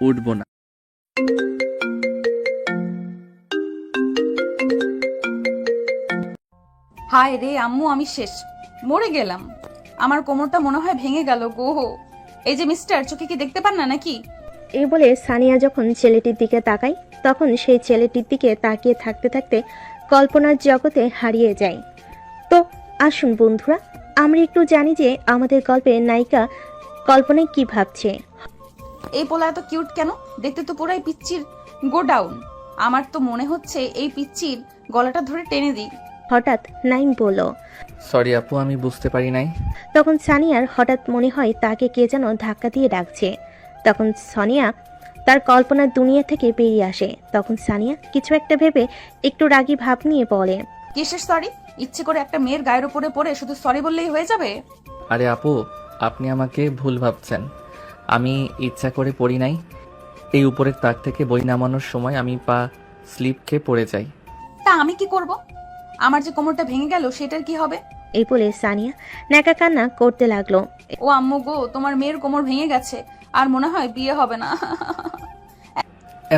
উঠবো না। হায় রে আম্মু, আমি শেষ, মরে গেলাম। আমার কোমরটা মনে হয় ভেঙে গেল গো। এই যে মিস্টার, চোখে কি দেখতে পান না নাকি? এই বলে সানিয়া যখন ছেলেটির দিকে তাকায় তখন সেই ছেলেটির দিকে তাকিয়ে থাকতে থাকতে কল্পনার জগতে হারিয়ে যায়। তো আসুন বন্ধুরা, আমরা একটু জানি যে আমাদের গল্পের নায়িকা কল্পনায় কি ভাবছে। এই পোলা এত কিউট কেন? দেখতে তো পুরাই পিচ্চির গোডাউন। আমার তো মনে হচ্ছে এই পিচ্চির গলাটা ধরে টেনে দিই। হঠাৎ নাইম বলল। সরি আপু, আমি বুঝতে পারি নাই। তখন সানিয়ার হঠাৎ মনে হয় তাকে কে যেন ধাক্কা দিয়ে ডাকছে। তখন সানিয়া তার কল্পনার দুনিয়া থেকে বেরিয়ে আসে। তখন সানিয়া কিছু একটা ভেবে একটু রাগী ভাব নিয়ে বলে, কিসের সরি? ইচ্ছে করে একটা মেয়ের গায়ের উপরে পড়ে শুধু সরি বললেই হয়ে যাবে? আরে আপু, আপনি আমাকে ভুল ভাবছেন। আমি ইচ্ছা করে পড়ি নাই। এই উপরের তাক থেকে বই নামানোর সময় আমি পা স্লিপ খেয়ে পড়ে যাই। তা আমি কি করব? আমার যে কোমরটা ভেঙে গেল সেটার কি হবে? এই বলে সানিয়া ন্যাকা কান্না করতে লাগলো। ও আম্মু গো, তোমার মেয়ের কোমর ভেঙে গেছে, আর মনে হয় বিয়ে হবে না।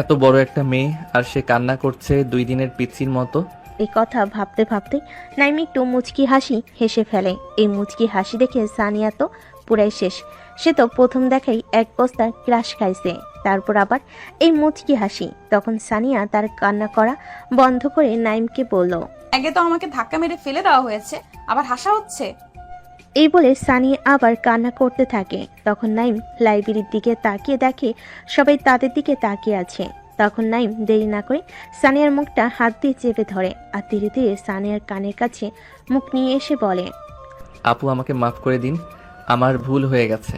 এত বড় একটা মেয়ে আর সে কান্না করছে 2 দিনের পিচ্চির মতো। এই কথা ভাবতে ভাবতে নাইম একটু মুচকি হাসি হেসে ফেলে। এই মুচকি হাসি দেখে সানিয়া তো পুরাই শেষ। সে তো প্রথম দেখাই এক বস্তা ক্রাশ খাইছে, তারপর আবার এই মুচকি হাসি। তখন সানিয়া তার কান্না করা বন্ধ করে নাইমকে বলল, আগে তো আমাকে ধাক্কা মেরে ফেলে দেওয়া হয়েছে, আবার হাসা হচ্ছে। এই বলে সানিয়া আবার কান্না করতে থাকে। তখন নাইম লাইব্রেরির দিকে তাকিয়ে দেখে সবাই তাদের দিকে তাকিয়ে আছে। তখন নাইম দেরি না করে সানিয়ার মুখটা হাত দিয়ে চেপে ধরে আর ধীরে ধীরে সানিয়ার কানের কাছে মুখ নিয়ে এসে বলে, আপু আমাকে মাফ করে দিন, আমার ভুল হয়ে গেছে।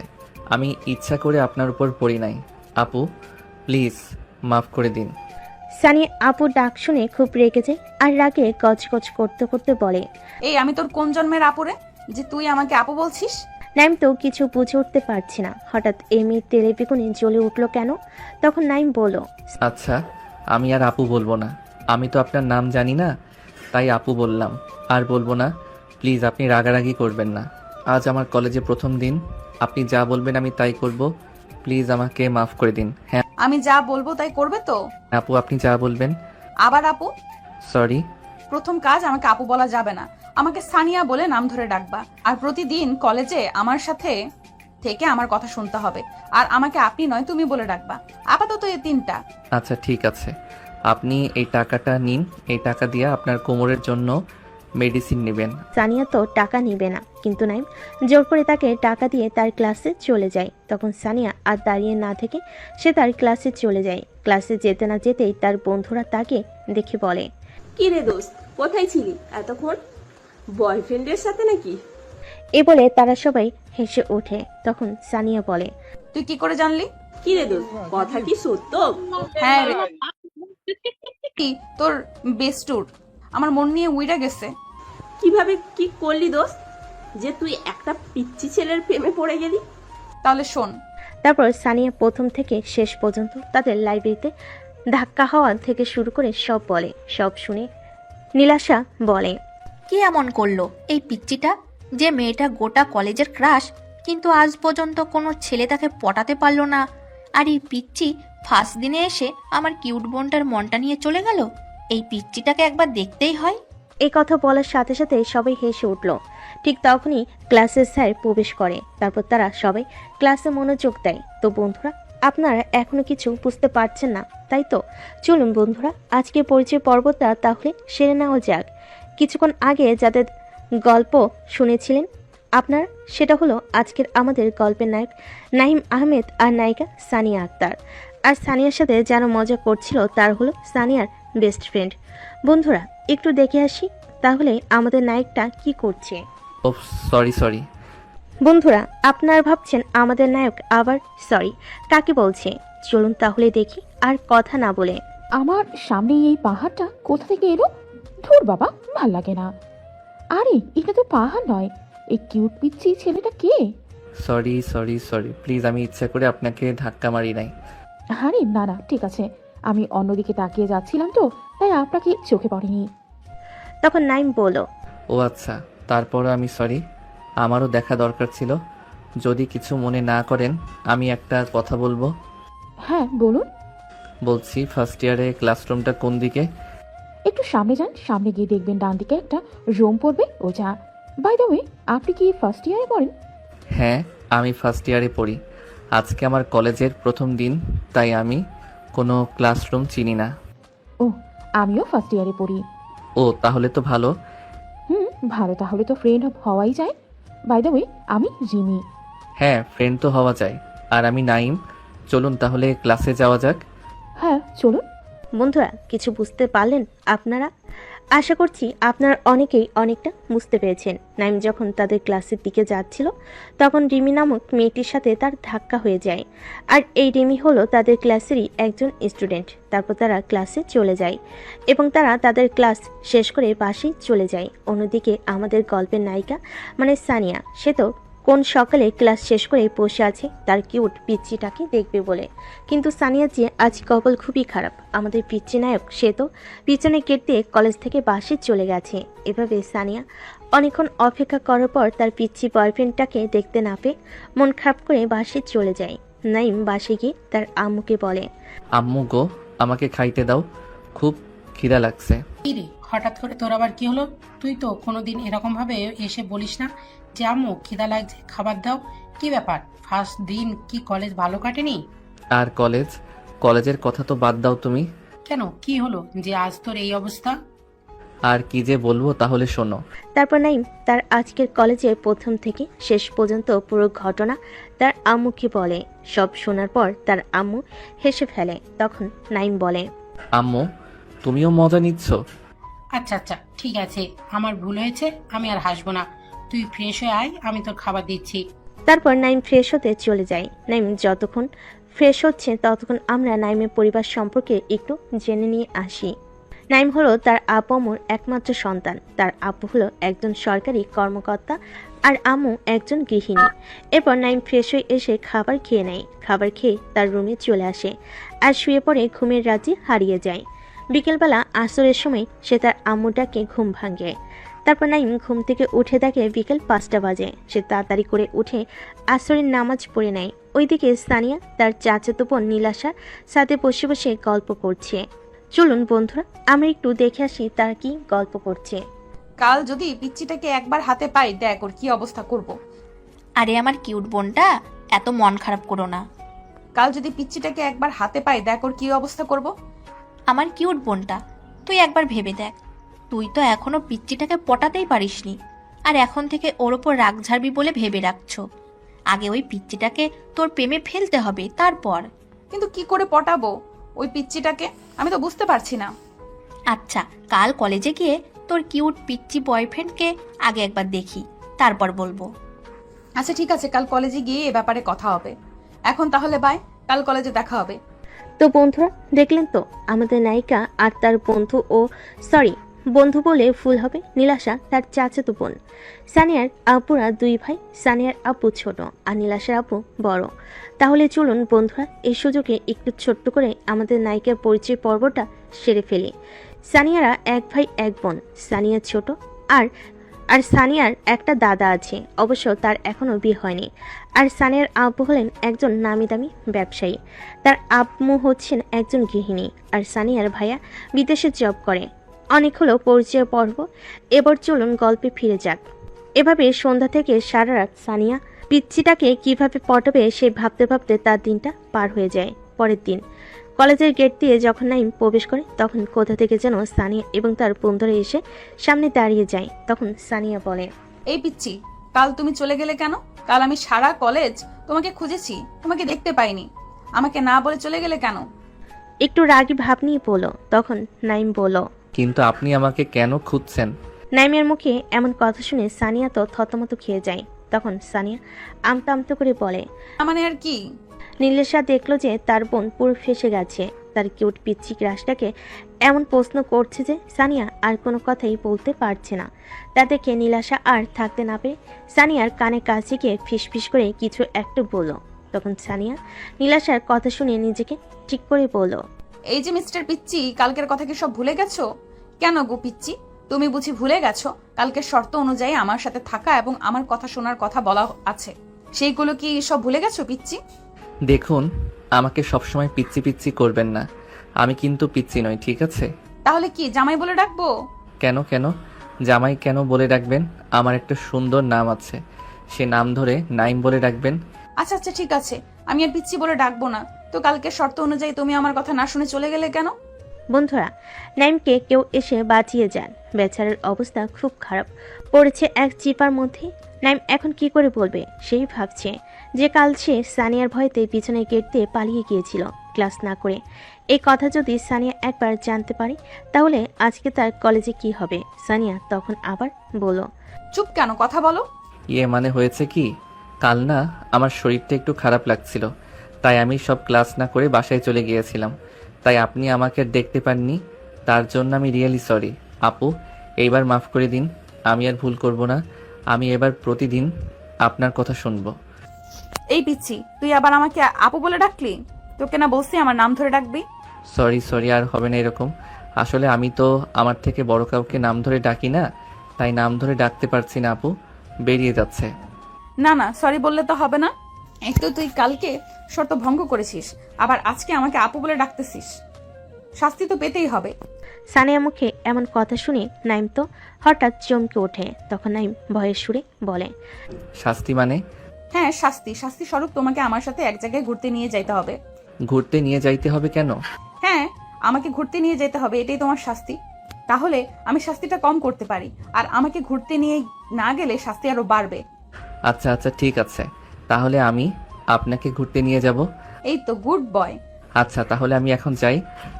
আমি ইচ্ছা করে আপনার উপর পড়ি নাই। আপু প্লিজ মাফ করে দিন। সানিয়া আপু ডাক শুনে খুব রেগে যায় আর রাগে গজগজ করতে করতে বলে, এই আমি তোর কোন জন্মের আপুরে যে তুই আমাকে আপু বলছিস? নাইম তো কিছু বুঝে উঠতে পারছে না হঠাৎ এমনি তেলে বেগুনে জ্বলে উঠলো কেন। তখন নাইম বলল, আচ্ছা, আমি আর আপু বলবো না। আমি তো আপনার নাম জানি না, তাই আপু বললাম। আর বলবো না। প্লিজ আপনি রাগারাগি করবেন না। আজ আমার কলেজে প্রথম দিন। আপনি যা বলবেন আমি তাই করব। প্লিজ আমাকে মাফ করে দিন। হ্যাঁ আমি যা বলবো তাই করবে তো? আপু, আপনি যা বলবেন। আবার আপু? সরি। প্রথম কাজ, আমাকে আপু বলা যাবে না। আমাকে সানিয়া বলে নাম ধরে ডাকবা। আর প্রতিদিন কলেজে আমার সাথে থেকে আমার কথা শুনতে হবে। আর আমাকে আপনি নয় তুমি বলে ডাকবা। আপাতত এই 3টা। আচ্ছা ঠিক আছে, আপনি এই টাকাটা নিন। এই টাকা দিয়ে আপনার কোমরের জন্য মেডিসিন নেবেন। সানিয়া তো টাকা নিবে না, কিন্তু নাইম জোর করে তাকে টাকা দিয়ে তার ক্লাসে চলে যায়। তখন সানিয়া আর দাঁড়িয়ে না থেকে সে তার ক্লাসে চলে যায়। ক্লাসে যেতে না যেতেই তার বন্ধুরা তাকে দেখে বলে, কি রে দোস্ত, কোথায় ছিলি এতক্ষণ? বয়ফ্রেন্ডের সাথে নাকি? এ বলে তারা সবাই হেসে ওঠে। তখন সানিয়া বলে, তুই কি করে জানলি? কি রে দোস্ত, কথা কি সত্য? হ্যাঁ রে, কি তোর বেস্টুর আমার মন নিয়ে উইরা গেছে। কিভাবে কি করলি দোস্ত, যে তুই একটা পিচ্চি ছেলের প্রেমে পড়ে গেলি? তাহলে শোন। তারপর সানিয়া প্রথম থেকে শেষ পর্যন্ত তাদের লাইব্রেরিতে ধাক্কা হওয়া থেকে শুরু করে সব বলে। সব শুনে নীলাশা বলে, কি এমন করলো এই পিচ্চিটা যে মেয়েটা গোটা কলেজের ক্রাশ, কিন্তু আজ পর্যন্ত কোনো ছেলে তাকে পটাতে পারলো না। আর এই পিচ্চি ফার্স্ট দিনে এসে আমার কিউট বোনটার মনটা নিয়ে চলে গেল। এই পিচ্চিটাকে একবার দেখতেই হয়। এই কথা বলার সাথে সাথে সবাই হেসে উঠল। ঠিক তখনই ক্লাসের স্যার প্রবেশ করে। তারপর তারা সবাই ক্লাসে মনোযোগ দেয়। তো বন্ধুরা, আপনারা এখনো কিছু বুঝতে পারছেন না তাই তো? চলুন বন্ধুরা, আজকে পরিচয় পর্বটা তাহলে সেরে নেওয়া যাক। কিছুক্ষণ আগে যাদের গল্প শুনেছিলেন আপনারা, সেটা হলো আজকের আমাদের গল্পের নায়ক নাহিম আহমেদ আর নায়িকা সানিয়া আক্তার। আর সানিয়ার সাথে যারা মজা করছিল তার হলো সানিয়ার বেস্ট ফ্রেন্ড। বন্ধুরা, একটু দেখে আসি তাহলে আমাদের নায়কটা কি করছে। ও সরি সরি। বন্ধুরা, আপনারা ভাবছেন আমাদের নায়ক আবার সরি কাকে বলছে। চলুন তাহলে দেখি আর কথা না বলে। আমার সামনে এই পাহাড়টা কোথা থেকে এলো? ধুর বাবা, ভাল লাগে না। আরে এটা তো পাহাড় নয়, এই কিউট পিচ্ছি ছেলেটা কে? সরি সরি সরি, প্লিজ আমি ইচ্ছা করে আপনাকে ধাক্কা মারি নাই। আরে না না, ঠিক আছে, আমি অন্যদিকে তাকিয়ে যাচ্ছিলাম তো, তাই আপনাকে চোখে পড়েনি। তখন নাইম বলল, ও আচ্ছা, তারপরও আমি সরি। আমারও দেখা দরকার ছিল। যদি কিছু মনে না করেন আমি একটা কথা বলবো। হ্যাঁ বলুন। বলছি ফার্স্ট ইয়ারে ক্লাসরুমটা কোন দিকে? একটু সামনে যান, সামনে গিয়ে দেখবেন ডান দিকে একটা রুম পড়বে ওটা। বাই দ্য ওয়ে, আপনি কি ফার্স্ট ইয়ারে পড়েন? হ্যাঁ, আমি ফার্স্ট ইয়ারে পড়ি। আজকে আমার কলেজের প্রথম দিন, তাই আমি কোনো ক্লাসরুম চিনি না। ও, আমিও ফার্স্ট ইয়ারে পড়ি। ও, তাহলে তো ভালো। ভালো, তাহলে তো ফ্রেন্ড হওয়াই যায়। বাই দ্য ওয়ে, আমি রিমি। হ্যাঁ, ফ্রেন্ড তো হওয়া যায়। আর আমি নাইম। চলুন তাহলে ক্লাসে যাওয়া যাক। হ্যাঁ চলুন। বন্ধুরা, কিছু বুঝতে পারলেন আপনারা? আশা করছি আপনারা অনেকেই অনেকটা বুঝতে পেরেছেন। নাইম যখন তাদের ক্লাসের দিকে যাচ্ছিল তখন রিমি নামক মেয়েটির সাথে তার ধাক্কা হয়ে যায়। আর এই রিমি হলো তাদের ক্লাসেরই একজন স্টুডেন্ট। তারপর তারা ক্লাসে চলে যায় এবং তারা তাদের ক্লাস শেষ করে বাসেই চলে যায়। অন্যদিকে আমাদের গল্পের নায়িকা মানে সানিয়া, সে তো কোন সকালে ক্লাস শেষ করে বসে আছে তার কিউট পিচ্চিটাকে দেখবে বলে। কিন্তু সানিয়ার যে আজ কপাল খুবই খারাপ। আমাদের পিচ্চি নায়ক সে তো পিছনে গেট দিয়ে কলেজ থেকে বাসে চলে গেছে। এভাবে সানিয়া অনেকক্ষণ অপেক্ষা করার পর তার পিচ্চি বয়ফ্রেন্ডটাকে দেখতে না পেয়ে মন খারাপ করে বাসে চলে যায়। নাইম বাসে গিয়ে তার আম্মুকে বলে, আম্মু গো, আমাকে খাইতে দাও, খুব খিদা লাগছে। কি রে, হঠাৎ করে তোর আবার কি হলো? তুই তো কোনোদিন এরকম ভাবে এসে বলিস না যে আম্মু খিদা লাগছে, খাবার দাও। কি ব্যাপার, ফার্স্ট দিন কি কলেজ ভালো কাটেনি? আর কলেজের কথা তো বাদ দাও তুমি। কেন, কি হলো যে আজ তোর এই অবস্থা? আর কি যে বলবো, তাহলে শোনো। তারপর নাইম তার আজকের কলেজের প্রথম থেকে শেষ পর্যন্ত পুরো ঘটনা তার আম্মুকে বলে। সব শোনার পর তার আম্মু হেসে ফেলে। তখন নাইম বলে, আম্মু, তুমিও মজা নিচ্ছ? আচ্ছা আচ্ছা, ঠিক আছে, আমার ভুল হয়েছে, আমি আর হাসবো না। তুই ফ্রেশ হয়ে আয়, আমি তোর খাবার দিচ্ছি। তারপর নাইম ফ্রেশ হতে চলে যায়। নাইম যতক্ষণ ফ্রেশ হচ্ছে ততক্ষণ আমরা নাইমের পরিবার সম্পর্কে একটু জেনে নিয়ে আসি। নাইম হলো তার আব্বু আম্মুর একমাত্র সন্তান। তার আব্বু হলো একজন সরকারি কর্মকর্তা আর আম্মু একজন গৃহিণী। এরপর নাইম ফ্রেশ হয়ে এসে খাবার খেয়ে নেয়। খাবার খেয়ে তার রুমে চলে আসে আর শুয়ে পড়ে ঘুমের রাজ্যে হারিয়ে যায়। বিকেলবেলা আসরের সময় সে তার আম্মুটাকে ঘুম ভাঙে। তারপর নাইম ঘুম থেকে উঠে দেখে বিকেল 5টা বাজে। সে তাড়াতাড়ি করে উঠে আসরের নামাজ পড়ে নেয়। ওইদিকে সানিয়া তার চাচাতো বোন নীলাশার সাথে বসে বসে গল্প করছে। চলুন বন্ধুরা, আমরা একটু দেখে আসি তার কি গল্প করছে। কাল যদি পিচ্চিটাকে একবার হাতে পাই, দেখ ওর কি অবস্থা করব। আরে আমার কিউট বোনটা, এত মন খারাপ করো না। কাল যদি পিচ্চিটাকে একবার হাতে পাই, দেখ ওর কি অবস্থা করব। আমার কিউট বোনটা, তুই একবার ভেবে দেখ, তুই তো এখনো পিচ্চিটাকে পটাতেই পারিসনি, আর এখন থেকে ওর ওপর রাগ ঝাড়বি বলে ভেবে রাখছো। আগে ওই পিচ্চিটাকে তোর প্রেমে ফেলতে হবে, তারপর। কিন্তু কি করে পটাবো ওই পিচ্চিটাকে, আমি তো বুঝতে পারছি না। আচ্ছা, কাল কলেজে গিয়ে তোর কিউট পিচ্চি বয়ফ্রেন্ডকে আগে একবার দেখি, তারপর বলবো। আচ্ছা ঠিক আছে, কাল কলেজে গিয়ে এ ব্যাপারে কথা হবে। এখন তাহলে বাই, কাল কলেজে দেখা হবে। তো বন্ধুরা, দেখলেন তো আমাদের নায়িকা আর তার বন্ধু বলে ভুল হবে, নীলাশা তার চাচাতো বোন। সানিয়ার আপুরা 2 ভাই। সানিয়ার আপু ছোট আর নীলাশার আপু বড়। তাহলে চলুন বন্ধুরা, এই সুযোগে একটু ছোট্ট করে আমাদের নায়িকার পরিচয় পর্বটা সেরে ফেলি। সানিয়ারা 1 ভাই 1 বোন। সানিয়া ছোট আর সানিয়ার একটা দাদা আছে, অবশ্য তার এখনো বিয়ে হয়নি। আর সানিয়ার আব্বু হলেন একজন নামি দামি ব্যবসায়ী। তার আম্মু হচ্ছেন একজন গৃহিণী। আর সানিয়ার ভাইয়া বিদেশে জব করে। অনেক হলো পরিচয় পর্ব, এবার চলুন গল্পে ফিরে যাক। এভাবে সন্ধ্যা থেকে সারা রাত সানিয়া পিচ্চিটাকে কিভাবে পটাবে সে ভাবতে ভাবতে তার দিনটা পার হয়ে যায়। পরের দিন কলেজের গেট দিয়ে যখন নাইম প্রবেশ করে তখন কোথা থেকে যেন সানিয়া এবং তার বন্ধুরা এসে সামনে দাঁড়িয়ে যায়। তখন সানিয়া বলে, এই পিচ্চি, কাল তুমি চলে গেলে কেন? কাল আমি সারা কলেজ তোমাকে খুঁজেছি, তোমাকে দেখতে পাইনি। আমাকে না বলে চলে গেলে কেন? একটু রাগী ভাব নিয়ে বলো। তখন নাইম বলল, কিন্তু আপনি আমাকে কেন খুঁজছেন? নাইমের মুখে এমন কথা শুনে সানিয়া তো থতমত খেয়ে যায়। তখন সানিয়া আমতা আমতা করে বলে, মানে আর কি? নীলেশা দেখলো যে তার বোন পুরো ফেসে গেছে। তার কিউট পিচ্চি ক্রাশটাকে এমন প্রশ্ন করছে যে সানিয়া আর কোনো কথাই বলতে পারছে না। তা দেখে নীলাশা আর থাকতে না পেরে সানিয়ার কানে কাছে গিয়ে ফিসফিস করে কিছু একটা বলল। তখন সানিয়া নীলাশার কথা শুনে নিজেকে ঠিক করে বলল, এই যে মিস্টার পিচ্চি, কালকের কথা কি সব ভুলে গেছো? কেন গো পিচ্চি, তুমি বুঝি ভুলে গেছো কালকের শর্ত অনুযায়ী আমার সাথে থাকা এবং আমার কথা শোনার কথা বলা আছে? সেইগুলো কি সব ভুলে গেছো পিচ্চি? দেখুন, আমাকে সবসময় পিচ্ছি পিচ্ছি করবেন না। আমি কিন্তু পিচ্ছি নই, ঠিক আছে? তাহলে কি জামাই বলে ডাকবো? কেন কেন জামাই কেন বলে ডাকবেন? আমার একটা সুন্দর নাম আছে, সে নাম ধরে নাইম বলে ডাকবেন। আচ্ছা আচ্ছা ঠিক আছে, আমি আর পিচ্ছি বলে ডাকবো না। তো কালকে শর্ত অনুযায়ী তুমি আমার কথা না শুনে চলে গেলে কেন? বন্ধুরা, নাইমকে কেউ এসে বাঁচিয়ে যান। বেচারার অবস্থা খুব খারাপ, পড়েছে এক চিপার মধ্যে। নাইম এখন কি করে বলবে সেই ভাবছে যে কাল সে সানিয়ার ভয়তে পিছনের গেট দিয়ে পালিয়ে গিয়েছিল ক্লাস না করে। এই কথা যদি সানিয়া একবার জানতে পারে তাহলে আজকে তার কলেজে কি হবে। সানিয়া তখন আবার বলল, চুপ কেন, কথা বলো। মানে হয়েছে কি, কাল না আমার শরীরটা একটু খারাপ লাগছিল, তাই আমি সব ক্লাস না করে বাসায় চলে গিয়েছিলাম। তাই আপনি আমাকে দেখতে পাননি, তার জন্য আমি রিয়েলি সরি। আপু, এইবার মাফ করে দিন, আমি আর ভুল করব না। আমি এবার প্রতিদিন আপনার কথা শুনবো। এই পিচ্ছি, তুই আবার আমাকে আপু বলে ডাকলি? তোকে না বলছি আমার নাম ধরে ডাকবি? সরি সরি, আর হবে না এরকম। আসলে আমি তো আমার থেকে বড় কাউকে নাম ধরে ডাকি না, তাই নাম ধরে ডাকতে পারছি না আপু, বেরিয়ে যাচ্ছে। না না, সরি বললে তো হবে না। এক তো তুই কালকে শর্ত ভঙ্গ করেছিস, আবার আজকে আমাকে আপু বলে ডাকতেছিস। শাস্তি তো পেতেই হবে। সানিয়া মুখে এমন কথা শুনে নাইম তো হঠাৎ চমকে ওঠে। তখন নাইম ভয়ের সুরে বলে, শাস্তি মানে? হ্যাঁ শাস্তি, শাস্তি স্বরূপ তোমাকে আমার সাথে এক জায়গায় ঘুরতে নিয়ে যাইতে হবে। ঘুরতে নিয়ে যাইতে হবে কেন? হ্যাঁ, আমাকে ঘুরতে নিয়ে যেতে হবে, এটাই তোমার শাস্তি। তাহলে আমি শাস্তিটা কম করতে পারি, আর আমাকে ঘুরতে নিয়ে না গেলে শাস্তি আরো বাড়বে। আচ্ছা আচ্ছা ঠিক আছে, তাহলে আমি আপনাকে ঘুরতে নিয়ে যাব। এই তো গুড বয়। আচ্ছা তাহলে আমি এখন যাই,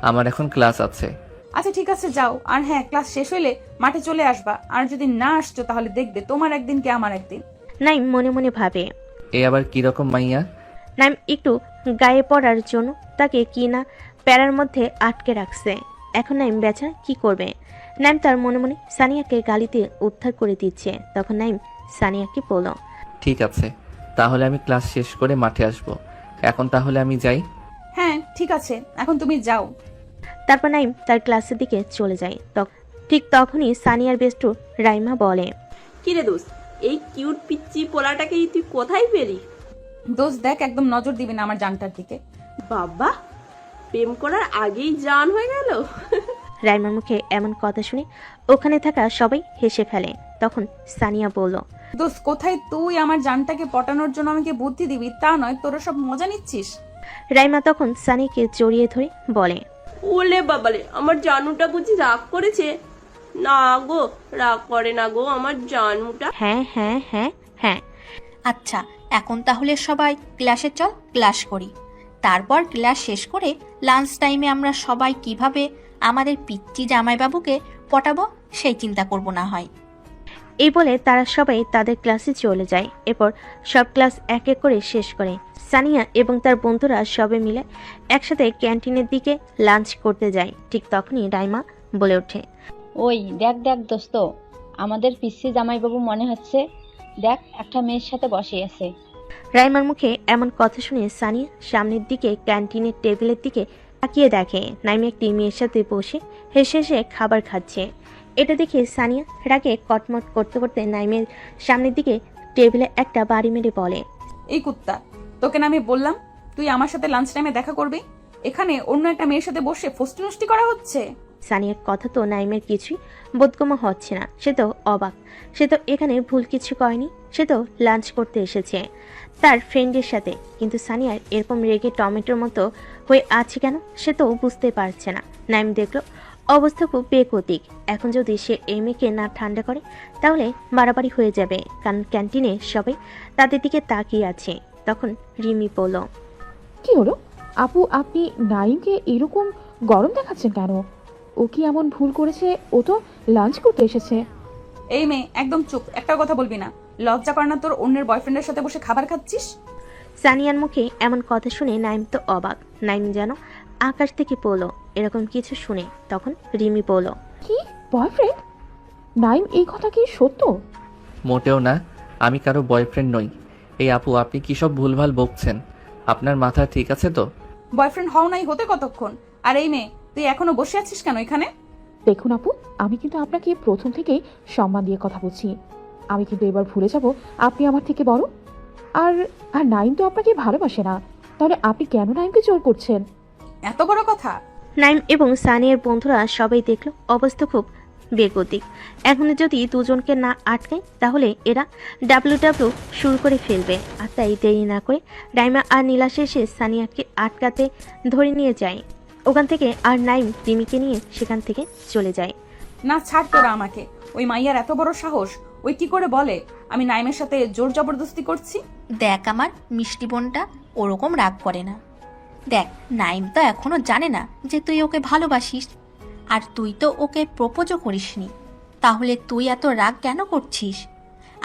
আমার এখন ক্লাস আছে। আচ্ছা ঠিক আছে যাও, আর হ্যাঁ ক্লাস শেষ হইলে মাঠে চলে আসবা, আর যদি না আসছো তাহলে দেখবে তোমার একদিন কি আমার একদিন। নাইম মনে মনে ভাবে, এ আবার কিরকম মাইয়া? নাইম একটু গায়ে পড়ার জন্য তাকে কি না প্যারার মধ্যে আটকে রাখছে। এখন নাইম বেচারা কি করবে। নাইম তার মনে মনে সানিয়াকে গালিতে উদ্ধার করে দিচ্ছে। তখন নাইম সানিয়াকে বলল, ঠিক আছে, তাহলে আমি ক্লাস শেষ করে মাঠে আসব। এখন তাহলে আমি যাই। হ্যাঁ ঠিক আছে, এখন তুমি যাও। তারপর নাইম তার ক্লাসের দিকে চলে যায়। ঠিক তখনই সানিয়ার বেস্টু রাইমা বলে, কিরে দোস্ত, এই কিউট পিচ্চি পোলাটাকে তুই কোথায় পেলি? দোস্ত দেখ, একদম নজর দিবি না আমার জানটার দিকে। বাবা, প্রেম করার আগেই জান হয়ে গেল। রাইমার মুখে এমন কথা শুনে ওখানে থাকা সবাই হেসে ফেলে। তখন সানিয়া বলল, দোস্ত কোথায় তুই আমার জানটাকে পটানোর জন্য আমাকে বুদ্ধি দিবি তা নয়, তোরা সব মজা নিচ্ছিস। রাইমা তখন সানিকে জড়িয়ে ধরে বলে, ওলে বাবালে, আমার জানুটা বুঝি রাগ করেছে? না গো, রাগ করে না গো আমার জানুটা। হ্যাঁ হ্যাঁ হ্যাঁ হ্যাঁ। আচ্ছা, এখন তাহলে সবাই ক্লাসে চল, ক্লাস করি। তারপর ক্লাস শেষ করে লাঞ্চ টাইমে আমরা সবাই কিভাবে আমাদের পিচ্চি জামাইবাবুকে পটাবো সেই চিন্তা করব না হয়। এই বলে তারা সবাই তাদের ক্লাসে চলে যায়। এরপর সব ক্লাস এক এক করে শেষ করে সানিয়া এবং তার বন্ধুরা সবে মিলে একসাথে ক্যান্টিনের দিকে লাঞ্চ করতে যায়। ঠিক তখনই রাইমা বলে ওঠে, ওই দেখ দেখ দোস্ত, আমাদের পিসি জামাইবাবু মনে হচ্ছে, দেখ একটা মেয়ের সাথে বসে আছে। রাইমার মুখে এমন কথা শুনে সানিয়া সামনের দিকে ক্যান্টিনের টেবিলের দিকে তাকিয়ে দেখে নাইম একটি মেয়ের সাথে বসে হেসে হেসে খাবার খাচ্ছে। এটা দেখে সানিয়া রাগে কটমট করতে করতে নাইমের সামনের দিকে টেবিলে একটা বাড়ি মেরে বলে, এই কুত্তা, তোকে না আমি বললাম তুই আমার সাথে লাঞ্চ টাইমে দেখা করবি, এখানে অন্য একটা মেয়ের সাথে বসে ফষ্টি নষ্টি করা হচ্ছে। সানিয়ার কথা তো নাইমের কিছুই বোধগম্য হচ্ছে না। সে তো অবাক, সে তো এখানে ভুল কিছু করেনি, সে তো লাঞ্চ করতে এসেছে তার ফ্রেন্ডের সাথে। কিন্তু সানিয়ার এরকম রেগে টমেটোর মতো হয়ে আছে কেন সে তো বুঝতে পারছে না। নাইম দেখলো অবস্থা খুব বেগতিক। এখন যদি সে এই মেয়েকে না ঠান্ডা করে তাহলে বাড়াবাড়ি হয়ে যাবে, কারণ ক্যান্টিনে সবাই তাদের দিকে তাকিয়ে আছে। তখন রিমি বলল, কি হলো আপু, আপনি নাইমকে এরকম গরম দেখাচ্ছেন কেন? ও কি এমন ভুল করেছে? ও তো লাঞ্চ করতে এসেছে। এই মেয়ে একদম চুপ, একটা কথা বলবি না। লজ্জা করে না তোর অন্যের বয়ফ্রেন্ডের সাথে বসে খাবার খাচ্ছিস? সানিয়ার মুখে এমন কথা শুনে নাইম তো অবাক। নাইম যেন আকাশ থেকে পড়লো এরকম কিছু শুনে। তখন রিমি বলল, কি বয়ফ্রেন্ড? নাইম, এই কথা কি সত্য? মোটেও না, আমি কারো বয়ফ্রেন্ড নই। এই আপু, আপনি কি সব ভুলভাল বকছেন? আপনার মাথা ঠিক আছে তো? বয়ফ্রেন্ড হও নাই হতে কতক্ষণ? আর এই মেয়ে, তুই এখনো বসে আছিস কেন এখানে? দেখুন আপু, আমি কিন্তু আপনাকে প্রথম থেকেই সম্মান দিয়ে কথা বলছি। আমি কিন্তু এবার ভুলে যাব আপনি আমার থেকে বড়। আর আর নাইম তো আপনাকে ভালোবাসে না, তাহলে আপনি কেন নাইমকে জোর করছেন? এত বড় কথা? নাইম এবং সানিয়ার বন্ধুরা সবাই দেখল অবস্থা খুব বেগতিক। এখন যদি দুজনকে না আটকায় তাহলে এরা ডাব্লিউ শুরু করে ফেলবে। আর তাই দেরি না করে রাইমা আর নীলাশ এসে সানিয়াকে আটকাতে ধরে নিয়ে যায় ওখান থেকে। আর নাইম রিমিকে নিয়ে সেখান থেকে চলে যায়। না ছাড় তোরা আমাকে। ওই মাইয়ার এত বড় সাহস, ওই কি করে বলে আমি নাইমের সাথে জোর জবরদস্তি করছি? দেখ আমার মিষ্টি বোনটা ওরকম রাগ করে না। দেখ নাইম তো এখনো জানে না যে তুই ওকে ভালোবাসিস, আর তুই তো ওকে প্রপোজও করিসনি, তাহলে তুই এত রাগ কেন করছিস?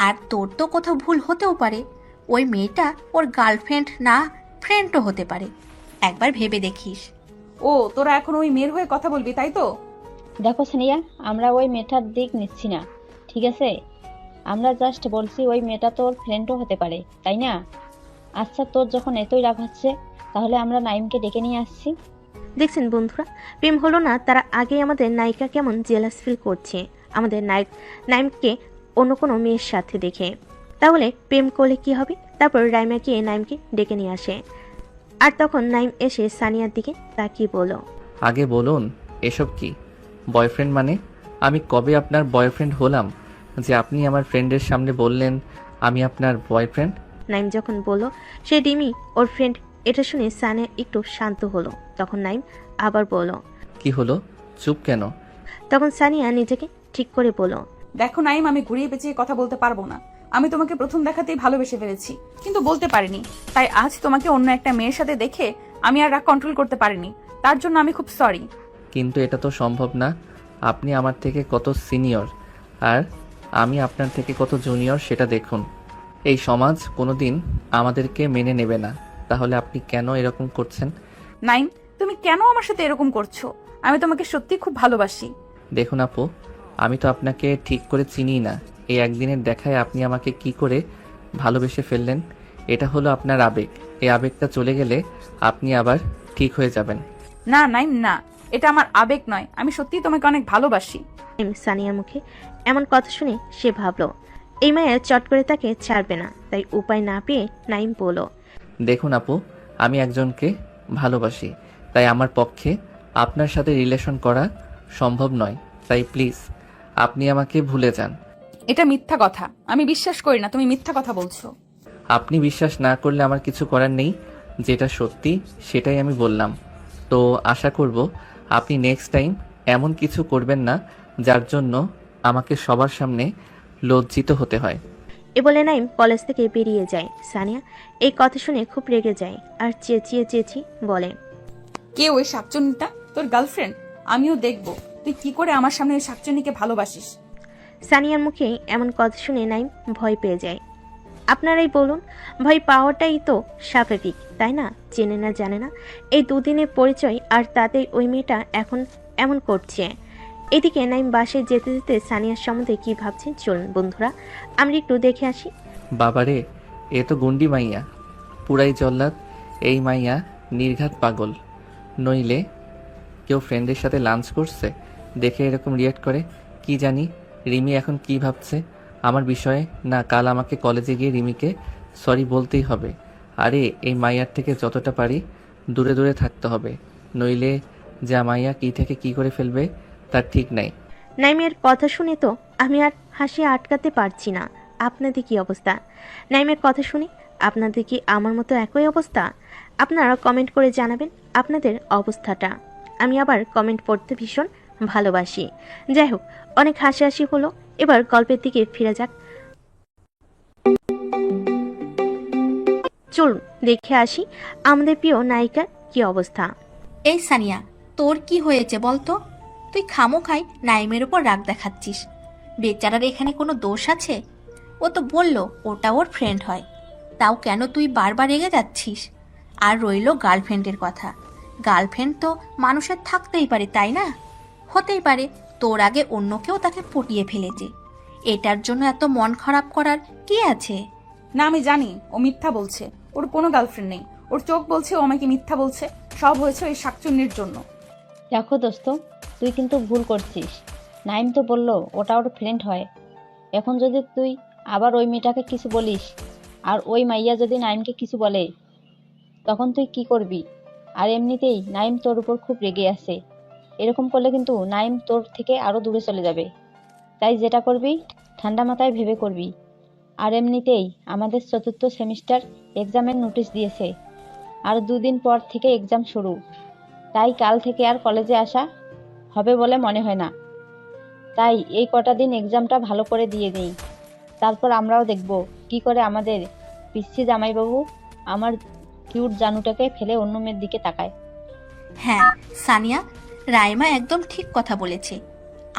আর তোর তো কোথাও ভুল হতেও পারে, ওই মেয়েটা ওর গার্লফ্রেন্ড না ফ্রেন্ডও হতে পারে, একবার ভেবে দেখিস। ও তোরা এখন ওই মেয়ের হয়ে কথা বলবি তাই তো? দেখো সানিয়া, আমরা ওই মেয়েটার দিক নিচ্ছি না, ঠিক আছে? আমরা জাস্ট বলছি ওই মেয়েটা তোর ফ্রেন্ডও হতে পারে, তাই না? আচ্ছা, তোর যখন এতই রাগ হচ্ছে তাহলে আমরা নাইমকে ডেকে নিয়ে আসছি। দেখছেন বন্ধুরা, প্রেম হলো না, তারা আগেই আমাদের নায়িকা কেমন জেলাস ফিল করছে আমাদের নায়ক নাইমকে অন্য কোনো মেয়ের সাথে দেখে। তাহলে প্রেম করলে কি হবে? তারপর রাইমা গিয়ে নাইমকে ডেকে নিয়ে আসে। আর তখন নাইম এসে সানিয়ার দিকে তাকিয়ে বলল, আগে বলুন এসব কি? বয়ফ্রেন্ড মানে? আমি কবে আপনার বয়ফ্রেন্ড হলাম যে আপনি আমার ফ্রেন্ডের সামনে বললেন আমি আপনার বয়ফ্রেন্ড? নাইম যখন বলল সে রিমি ওর ফ্রেন্ড, এটা শুনে সানিয়া একটু শান্ত হলো। তখন নাইম আবার বলল, কি হলো, চুপ কেন? তখন সানিয়া নিজেকে ঠিক করে বলল, দেখো নাইম, আমি ঘুরিয়ে পেঁচিয়ে কথা বলতে পারবো না। আমি তোমাকে প্রথম দেখাতেই ভালোবেসে ফেলেছি, কিন্তু বলতে পারিনি। তাই আজ তোমাকে অন্য একটা মেয়ের সাথে দেখে আমি আর রাগ কন্ট্রোল করতে পারিনি। তার জন্য আমি খুব সরি। কিন্তু এটা তো সম্ভব না। আপনি আমার থেকে কত সিনিয়র আর আমি আপনার থেকে কত জুনিয়র সেটা দেখুন। এই সমাজ কোনোদিন আমাদেরকে মেনে নেবে না। তাহলে আপনি কেন এরকম করছেন? নাইম, তুমি কেন আমার সাথে এরকম করছো? আমি তোমাকে সত্যি খুব ভালোবাসি। দেখুন আপু, আমি তো আপনাকে ঠিক করে চিনি না। এই একদিনের দেখায় আপনি আমাকে কি করে ভালোবেসে ফেললেন? এটা হলো আপনার আবেগ। এই আবেগটা চলে গেলে আপনি আবার ঠিক হয়ে যাবেন। না নাইম, না, এটা আমার আবেগ নয়। আমি সত্যিই তোমাকে অনেক ভালোবাসি। নাইম সানিয়ার মুখে এমন কথা শুনে সে ভাবল এই মায়া চট করে তাকে ছাড়বে না। তাই উপায় না পেয়ে নাইম বলল, দেখুন আপু, আমি একজনকে ভালোবাসি, তাই আমার পক্ষে আপনার সাথে রিলেশন করা সম্ভব নয়। তাই প্লিজ আপনি আমাকে ভুলে যান। এটা মিথ্যা কথা। আমি বিশ্বাস করি না তুমি মিথ্যা কথা বলছো। আপনি বিশ্বাস না করলে আমার কিছু করার নেই। যেটা সত্যি সেটাই আমি বললাম। তো আশা করব আপনি নেক্সট টাইম এমন কিছু করবেন না যার জন্য আমাকে সবার সামনে লজ্জিত হতে হয়। এ বলে নাইম কলেজ থেকে বেরিয়ে যায়। সানিয়া এই কথা শুনে খুব রেগে যায় আর চেঁচিয়ে বলে, কে ওই শাকচুন্নিটা? তোর গার্লফ্রেন্ড? আমিও দেখবো তুই কি করে আমার সামনে ওই শাকচুন্নিকে ভালোবাসিস। সানিয়ার মুখে এমন কথা শুনে নাইম ভয় পেয়ে যায়। আপনারাই বলুন, ভয় পাওয়াটাই তো স্বাভাবিক, তাই না? চেনে না জানে না, এই দুদিনের পরিচয়, আর তাতেই ওই মেয়েটা এখন এমন করছে। এদিকে নাইম বাসে যেতে যেতে সানিয়ার সম্বন্ধে কি ভাবছেন চলুন বন্ধুরা আমরা একটু দেখে আসি। বাবারে, এ তো গুন্ডি মাইয়া, পুরাই জল্লাদ। এই মাইয়া নির্ঘাত পাগল। নইলে কেউ ফ্রেন্ডের সাথে লাঞ্চ করছে দেখে এরকম রিয়াক্ট করে। কি জানি রিমি এখন কি ভাবছে আমার বিষয়ে। না, কাল আমাকে কলেজে গিয়ে রিমিকে সরি বলতেই হবে। আরে এই মাইয়ার থেকে যতটা পারি দূরে দূরে থাকতে হবে, নইলে যা মাইয়া কি থেকে কি করে ফেলবে তার ঠিক নাই। নাইমের কথা শুনে তো আমি আর হাসি আটকাতে পারছি না। আপনাদের কি অবস্থা? নাইমের কথা শুনে আপনাদের কি আমার মতো একই অবস্থা? আপনারা কমেন্ট করে জানাবেন আপনাদের অবস্থাটা। আমি আবার কমেন্ট পড়তে ভীষণ ভালোবাসি। যাই হোক, অনেক হাসাহাসি হলো, এবার গল্পের দিকে ফিরে যাক। চলুন দেখে আসি আমাদের প্রিয় নায়িকার কি অবস্থা। এই সানিয়া, তোর কি হয়েছে বলতো? তুই খামোখাই নাইমের ওপর রাগ দেখাচ্ছিস। বেচারার এখানে কোনো দোষ আছে? ও তো বললো ওটা ওর ফ্রেন্ড হয়, তাও কেন তুই বারবার রেগে যাচ্ছিস? আর রইলো গার্লফ্রেন্ডের কথা। গার্লফ্রেন্ড তো মানুষের থাকতেই পারে, তাই না? হতেই পারে তোর আগে অন্য কেউ তাকে পটিয়ে ফেলেছে। এটার জন্য এত মন খারাপ করার কি আছে? না, আমি জানি ও মিথ্যা বলছে। ওর কোনো গার্লফ্রেন্ড নেই। ওর চোখ বলছে ও আমাকে মিথ্যা বলছে। সব হয়েছে ওই শাকচুন্নির জন্য। দেখো দোস্ত, তুই কিন্তু ভুল করছিস। নাইম তো বললো ওটা ওর ফ্রেন্ড হয়। এখন যদি তুই আবার ওই মেয়েটাকে কিছু বলিস আর ওই মাইয়া যদি নাইমকে কিছু বলে, তখন তুই কি করবি? আর এমনিতেই নাইম তোর উপর খুব রেগে আছে। এরকম করলে কিন্তু নাইম তোর থেকে আরো দূরে চলে যাবে। তাই যেটা করবি ঠান্ডা মাথায় ভেবে করবি। আর এমনিতেই আমাদের 4th সেমিস্টার এক্সামের নোটিশ দিয়েছে। আর 2 দিন পর থেকে এক্সাম শুরু। তাই কাল থেকে আর কলেজে আসা হবে বলে মনে হয় না। তাই এই কটা দিন এক্সামটা ভালো করে দিয়ে নেই। তারপর আমরাও দেখব কি করে আমাদের পিচ্ছি জামাইবাবু আমার কিউট জানুটাকে ফেলে অন্য মেয়ের দিকে তাকায়। হ্যাঁ সানিয়া, রাইমা একদম ঠিক কথা বলেছে।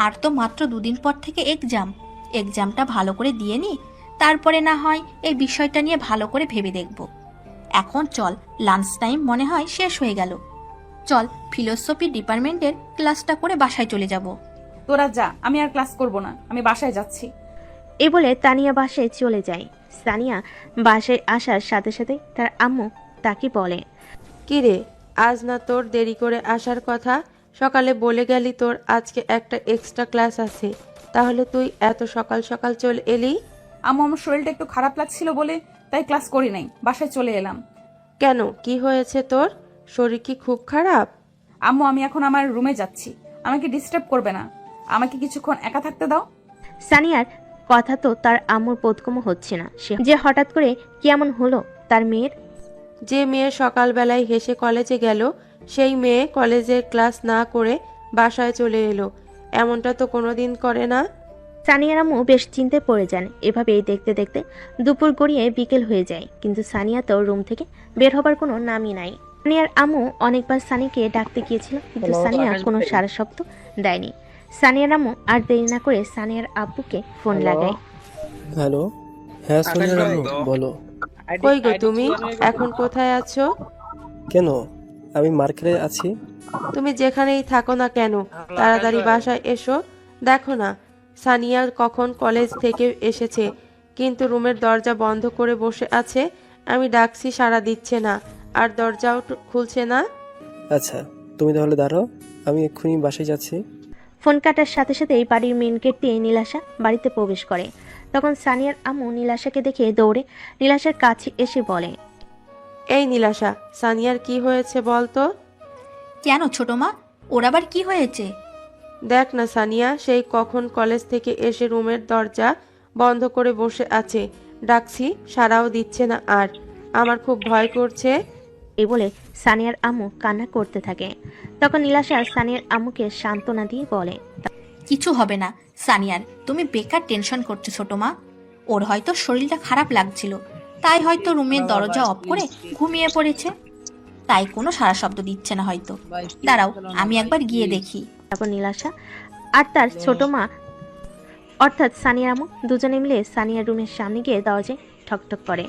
আর তো মাত্র 2 দিন পর থেকে এক্সামটা ভালো করে দিয়ে নি, তারপরে না হয় এই বিষয়টা নিয়ে ভালো করে ভেবে দেখব। এখন চল, লাঞ্চ টাইম মনে হয় শেষ হয়ে গেল। চল ফিলোসফি ডিপার্টমেন্টের ক্লাসটা করে বাসায় চলে যাব। তোরা যা, আমি আর ক্লাস করব না, আমি বাসায় যাচ্ছি। এই বলে তানিয়া বাসায় চলে যায়। সানিয়া বাসায় আসার সাথে সাথে তার আম্মু তাকে বলে, কিরে, আজ না তোর দেরি করে আসার কথা? সকালে বলে গেলি তোর আজকে একটা এক্সট্রা ক্লাস আছে, তাহলে তুই এত সকাল সকাল চলে এলি আম্মু, আমার শরীরটা একটু খারাপ লাগছিল বলে তাই ক্লাস করি নাই, বাসায় চলে এলাম। কেন, কি হয়েছে তোর? শরীর কি খুব খারাপ? আম্মু, আমি এখন আমার রুমে যাচ্ছি, আমাকে ডিস্টার্ব করবে না, আমাকে কিছুক্ষণ একা থাকতে দাও। সানিয়ার কথা তো তার আম্মুর বোধগম্য হচ্ছে না। সে যে হঠাৎ করে কি এমন হলো তার মেয়ের। যে মেয়ে সকালবেলায় হেসে কলেজে গেল, সেই মেয়ে কলেজের ক্লাস না করে বাসায় চলে এলো, এমনটা তো কোনোদিন করে না। সানিয়ার আম্মু বেশ চিন্তায় পড়ে যান। এভাবেই দেখতে দেখতে দুপুর গড়িয়ে বিকেল হয়ে যায়, কিন্তু সানিয়া তো রুম থেকে বের হবার কোনো নামই নাই। সানিয়ার আম্মু অনেকবার সানিকে ডাকতে গিয়েছিল, কিন্তু সানিয়া কোনো সারা শব্দ দেয়নি। সানিয়ার আম্মু আর দেরি না করে সানিয়ার আব্বুকে ফোন লাগায়। হ্যালো, হ্যাঁ সোনিয়া রানু, বলো। কই গো তুমি, এখন কোথায় আছো? কেন, আমি মার্কেটে আছি। তুমি যেখানেই থাকো না কেন, তাড়াতাড়ি বাসায় এসো। দেখো না, সানিয়া কখন কলেজ থেকে এসেছে, কিন্তু রুমের দরজা বন্ধ করে বসে আছে। আমি ডাকছি, সাড়া দিচ্ছে না, আর দরজাও খুলছে না। আচ্ছা, তুমি তাহলে দাঁড়াও, আমি এক্ষুনি বাসায় যাচ্ছি। ফোন কাটার সাথে সাথেই বাড়ির মেন গেট দিয়ে নীলাশা বাড়িতে প্রবেশ করে। তখন সানিয়ার আম্মু নীলাশাকে দেখে দৌড়ে নীলাশার কাছে এসে বলে, এই নীলাশা, সানিয়ার কি হয়েছে বল তো? কেন ছোট মা, ওর আবার কি হয়েছে? দেখ না সানিয়া, সেই কখন কলেজ থেকে এসে রুমের দরজা বন্ধ করে বসে আছে, ডাকছি সাড়াও দিচ্ছে না, আর আমার খুব ভয় করছে। এই বলে সানিয়ার আম্মু কান্না করতে থাকে। তখন নীলাশা সানিয়ার আম্মুকে সান্ত্বনা দিয়ে বলে, কিছু হবে না সানিয়ার, তুমি বেকার টেনশন করছো ছোট মা। ওর হয়তো শরীরটা খারাপ লাগছিল, তাই হয়তো রুমের দরজা অফ করে ঘুমিয়ে পড়েছে, তাই কোনো সারা শব্দ দিচ্ছে না হয়তো। দাঁড়াও, আমি একবার গিয়ে দেখি। তারপর নীলাশা আর তার ছোট মা অর্থাৎ সানিয়ার আম্মু দুজনে মিলে সানিয়ার রুমের সামনে গিয়ে দরজায় ঠকঠক করে।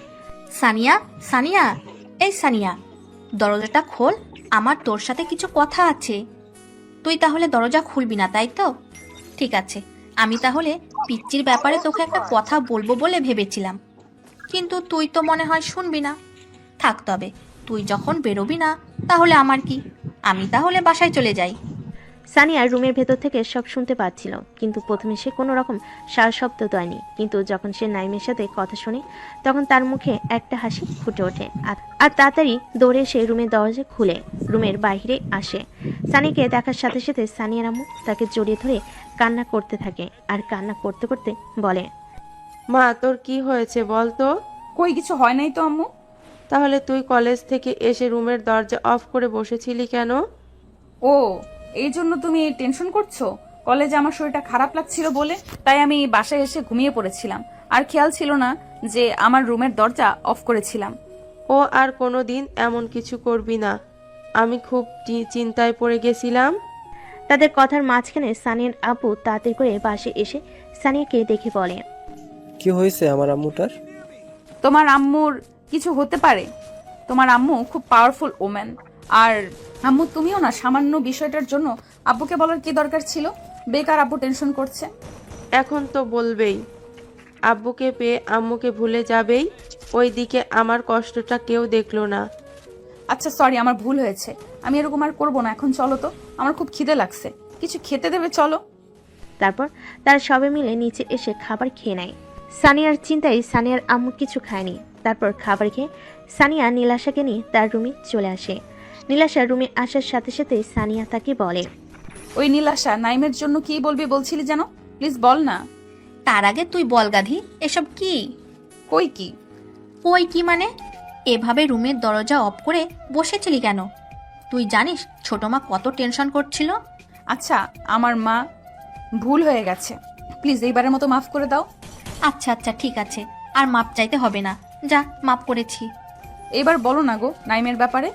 সানিয়া, সানিয়া, এই সানিয়া, দরজাটা খোল, আমার তোর সাথে কিছু কথা আছে। তুই তাহলে দরজা খুলবি না, তাই তো? ঠিক আছে, আমি তাহলে পিচ্চির ব্যাপারে তোকে একটা কথা বলবো বলে ভেবেছিলাম, কিন্তু তুই তো মনে হয় শুনবি না। থাক তবে, তুই যখন বেরোবি না তাহলে আমার কি, আমি তাহলে বাসায় চলে যাই। সানিয়া রুমের ভেতর থেকে সব শুনতে পাচ্ছিল, কিন্তু প্রথমে সে কোনো রকম সারা শব্দ দেয়নি। কিন্তু যখন সে নাইমের সাথে কথা শোনে, তখন তার মুখে একটা হাসি ফুটে ওঠে। আর তাড়াতাড়ি দৌড়ে এসে রুমের দরজা খুলে রুমের বাইরে আসে। সানিকে দেখার সাথে সাথে সানিয়ার আম্মু তাকে জড়িয়ে ধরে কান্না করতে থাকে, আর কান্না করতে করতে বলে, মা, তোর কি হয়েছে বল তো? কই, কিছু হয় নাই তো আম্মু। তাহলে তুই কলেজ থেকে এসে রুমের দরজা অফ করে বসেছিলি কেন? ও, এই জন্য তুমি টেনশন করছো? কলেজে আমার শরীরটা খারাপ লাগছিল বলে তাই আমি বাসায় এসে ঘুমিয়ে পড়েছিলাম, আর খেয়াল ছিল না যে আমার রুমের দরজা অফ করেছিলাম। ও আর কোনোদিন এমন কিছু করবি না, আমি খুব চিন্তায় পড়ে গেছিলাম। তাদের কথার মাঝখানে সানিয়ার আব্বু তাড়াতাড়ি করে বাসে এসে সানিয়াকে দেখে বলে, কি হয়েছে আমার আম্মুটার? তোমার আম্মুর কিছু হতে পারে, তোমার আম্মু খুব পাওয়ারফুল ওম্যান। আর আম্মু, তুমিও না সামান্য বিষয়টার জন্য আব্বুকে বলার কি দরকার ছিল? বেকার আব্বু টেনশন করছে। এখন তো বলবেই, আব্বুকে পেয়ে আম্মুকে ভুলে যাবেই, ওই দিকে আমার কষ্টটা কেউ দেখলো না। আচ্ছা সরি, আমার ভুল হয়েছে, আমি এরকম আর করবো না। এখন চলো তো, আমার খুব খিদে লাগছে, কিছু খেতে দেবে? চলো। তারপর তারা সবাই মিলে নিচে এসে খাবার খেয়ে নেয়। সানিয়ার চিন্তায় সানিয়ার আম্মু কিছু খায়নি। তারপর খাবার খেয়ে সানিয়া নীলাশাকে নিয়ে তার রুমে চলে আসে। নীলাশা রুমে আসার সাথে সাথে সানিয়া তাকে বলে, ওই নীলাশা, নাইমের জন্য কি বলবি বলছিলি যেন, প্লিজ বল না। তার আগে তুই বল গাধি, এসব কি? কই কি? ওই কি মানে? এভাবে রুমের দরজা অফ করে বসেছিলি কেন? তুই জানিস ছোট মা কত টেনশন করছিল? আচ্ছা, আমার মা ভুল হয়ে গেছে, প্লিজ এইবারের মতো মাফ করে দাও। আচ্ছা আচ্ছা ঠিক আছে, আর মাপ চাইতে হবে না, যা মাপ করেছি। এবার বলো না গো নাইমের ব্যাপারে।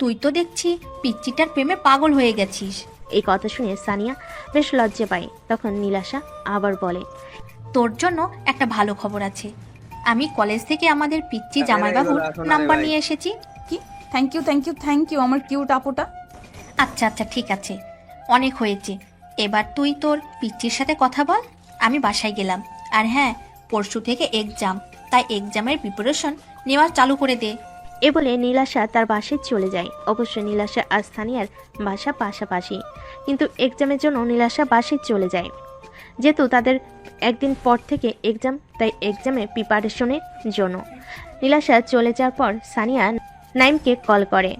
তুই তো দেখছি পিচ্চিটার প্রেমে পাগল হয়ে গেছিস। এই কথা শুনে সানিয়া বেশ লজ্জা পায়। তখন নীলাশা আবার বলে, তোর জন্য একটা ভালো খবর আছে। আমি কলেজ থেকে আমাদের পিচ্চি জামাইবাবুর নাম্বার নিয়ে এসেছি। কি? Thank you thank you thank you আমার কিউট আপুটা। আচ্ছা আচ্ছা ঠিক আছে, অনেক হয়েছে। এবার তুই তোর পিচ্চির সাথে কথা বল। আমি বাসায় গেলাম। আর হ্যাঁ, পরশু থেকে এক্সাম, তাই এক্সামের প্রিপারেশন নেওয়া চালু করে দে। এ বলে নীলাশা তার বাসায় চলে যায়। অবশ্য নীলাশা আর সানিয়ার বাসা পাশাপাশি, কিন্তু এক্সামের জন্য নীলাশা বাসায় চলে যায়। যেহেতু তাদের একদিন পর থেকে এক্সাম, তাই এক্সামের প্রিপারেশনের জন্য নীলাশা চলে যাওয়ার পর সানিয়া নাইমকে কল করে।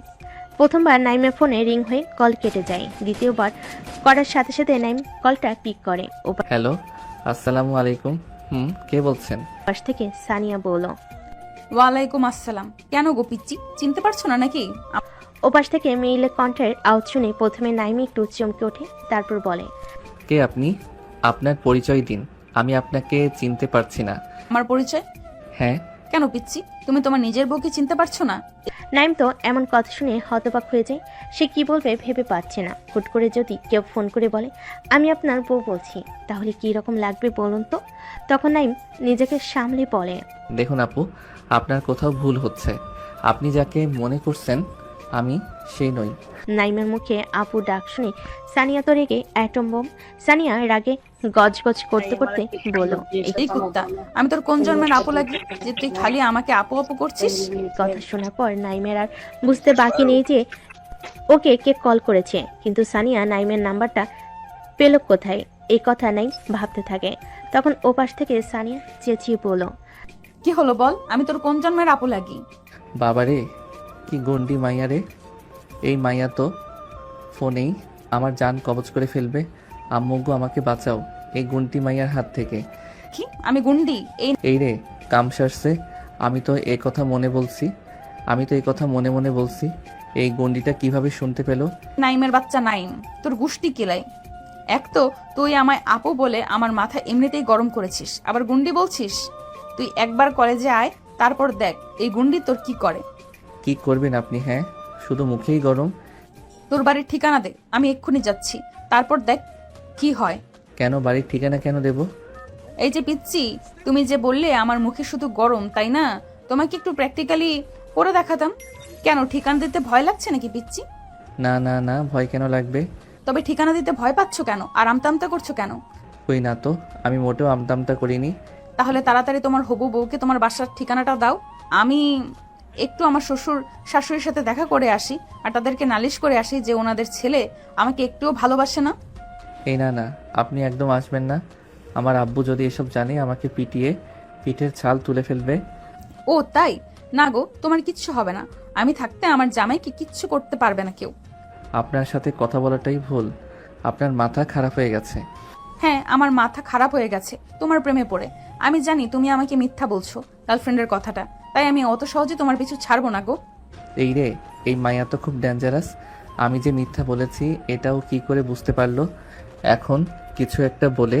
প্রথমবার নাইমের ফোনে রিং হয়ে কল কেটে যায়। দ্বিতীয়বার করার সাথে সাথে নাইম কলটা পিক করে। হ্যালো, আসসালামু আলাইকুম। কে বলছেন? ওপাশ থেকে সানিয়া বলল, ওয়ালাইকুম আসসালাম। কেন গো পিচ্চি, চিনতে পারছো না নাকি? ওপাশ থেকে মেইলের কণ্ঠের আওয়াজ শুনে প্রথমে নাইম একটু চমকে ওঠে, তারপর বলে, কে আপনি? আপনার পরিচয় দিন, আমি আপনাকে চিনতে পারছি না। আমার পরিচয়? হ্যাঁ। কেন পিচ্চি, তুমি তোমার নিজের বউকে চিনতে পারছো না? নাইম তো এমন কথা শুনে হতবাক হয়ে যায়। সে কি বলবে ভেবে পাচ্ছে না। হুট করে যদি কেউ ফোন করে বলে, আমি আপনার বউ বলছি, তাহলে কি রকম লাগবে বলুন তো? তখন নাইম নিজেকে সামলে বলে, দেখুন আপু, আপনার কোথাও ভুল হচ্ছে। আপনি যাকে মনে করছেন আমি সেই নই। নাইমের মুখে আপু ডাক শুনে সানিয়া তো রেগে অ্যাটম বোম। সানিয়া রাগে গজগজ করতে করতে বলল, এই কুত্তা, আমি তোর কোন জন্মের আপু লাগি যে তুই খালি আমাকে আপু আপু করছিস? কথা শোনার পর নাইমের আর বুঝতে বাকি নেই যে ওকে কে কল করেছে। কিন্তু সানিয়া নাইমের নাম্বারটা পেল কোথায়, এই কথা নাইম ভাবতে থাকে। তখন ওপাশ থেকে সানিয়া চেঁচিয়ে বলল, কি হলো বল, আমি তোর কোন জন্মের আপু লাগি? বাবারে, কি গন্ডি মাইয়া রে! এই মাইয়া তো ফোনেই আমার জান কবজ করে ফেলবে। আম্মুগো আমাকে বাঁচাও এই গুন্টি মাইয়ার হাত থেকে। কি আমি গুন্ডি? এই রে কাম সারছে। আমি তো এই কথা মনে মনে বলছি। এই গন্ডিটা কিভাবে শুনতে পেলো? নাইমের বাচ্চা নাইম, তোর গুষ্টি কিলাই। এক তো তুই আমায় আপু বলে আমার মাথা এমনিতেই গরম করেছিস, আবার গুন্ডি বলছিস? তুই একবার কলেজে আয়, তারপর দেখ এই গুন্ডি তোর কি করে। কি করবেন আপনি? হ্যাঁ, শুধু মুখেই গরম। তোর বাড়ির ঠিকানা দে, আমি এক্ষুনি যাচ্ছি, তারপর দেখ কি হয়। কেন বাড়ির ঠিকানা কেন দেব? এই যে পিচ্চি, তুমি যে বললে আমার মুখে শুধু গরম, তাই না? তোমাকে একটু প্র্যাকটিক্যালি করে দেখাতাম। কেন ঠিকানা দিতে ভয় লাগছে নাকি পিচ্চি? না না না, ভয় কেন লাগবে? তবে ঠিকানা দিতে ভয় পাচ্ছ কেন আর আমতামতা করছো কেন? কই না তো, আমি মোটেও আমতামতা করিনি। তাহলে তাড়াতাড়ি তোমার হবু বউকে তোমার বাসার ঠিকানাটা দাও। আমি একটু আমার শ্বশুর শাশুড়ির সাথে দেখা করে আসি, আর তাদেরকে নালিশ করে আসি যে ওনাদের ছেলে আমাকে একটুও ভালোবাসে না। এই না না, আপনি একদম আসবেন না। আমার আব্বু যদি এসব জানে আমাকে পিটিয়ে পিঠের ছাল তুলে ফেলবে। ও তাই? না গো, তোমার কিচ্ছু হবে না। আমি থাকতে আমার জামাইকে কিচ্ছু করতে পারবে না কেউ। আপনার সাথে কথা বলাটাই ভুল। আপনার মাথা খারাপ হয়ে গেছে। হ্যাঁ, আমার মাথা খারাপ হয়ে গেছে তোমার প্রেমে পড়ে। আমি জানি তুমি আমাকে মিথ্যা বলছো গার্লফ্রেন্ডের কথাটা, তাই আমি অত সহজে তোমার পিছু ছাড়বো না গো। এই রে, এই মায়া তো খুব ডেঞ্জারাস। আমি যে মিথ্যা বলেছি এটাও কি করে বুঝতে পারলো? এখন কিছু একটা বলে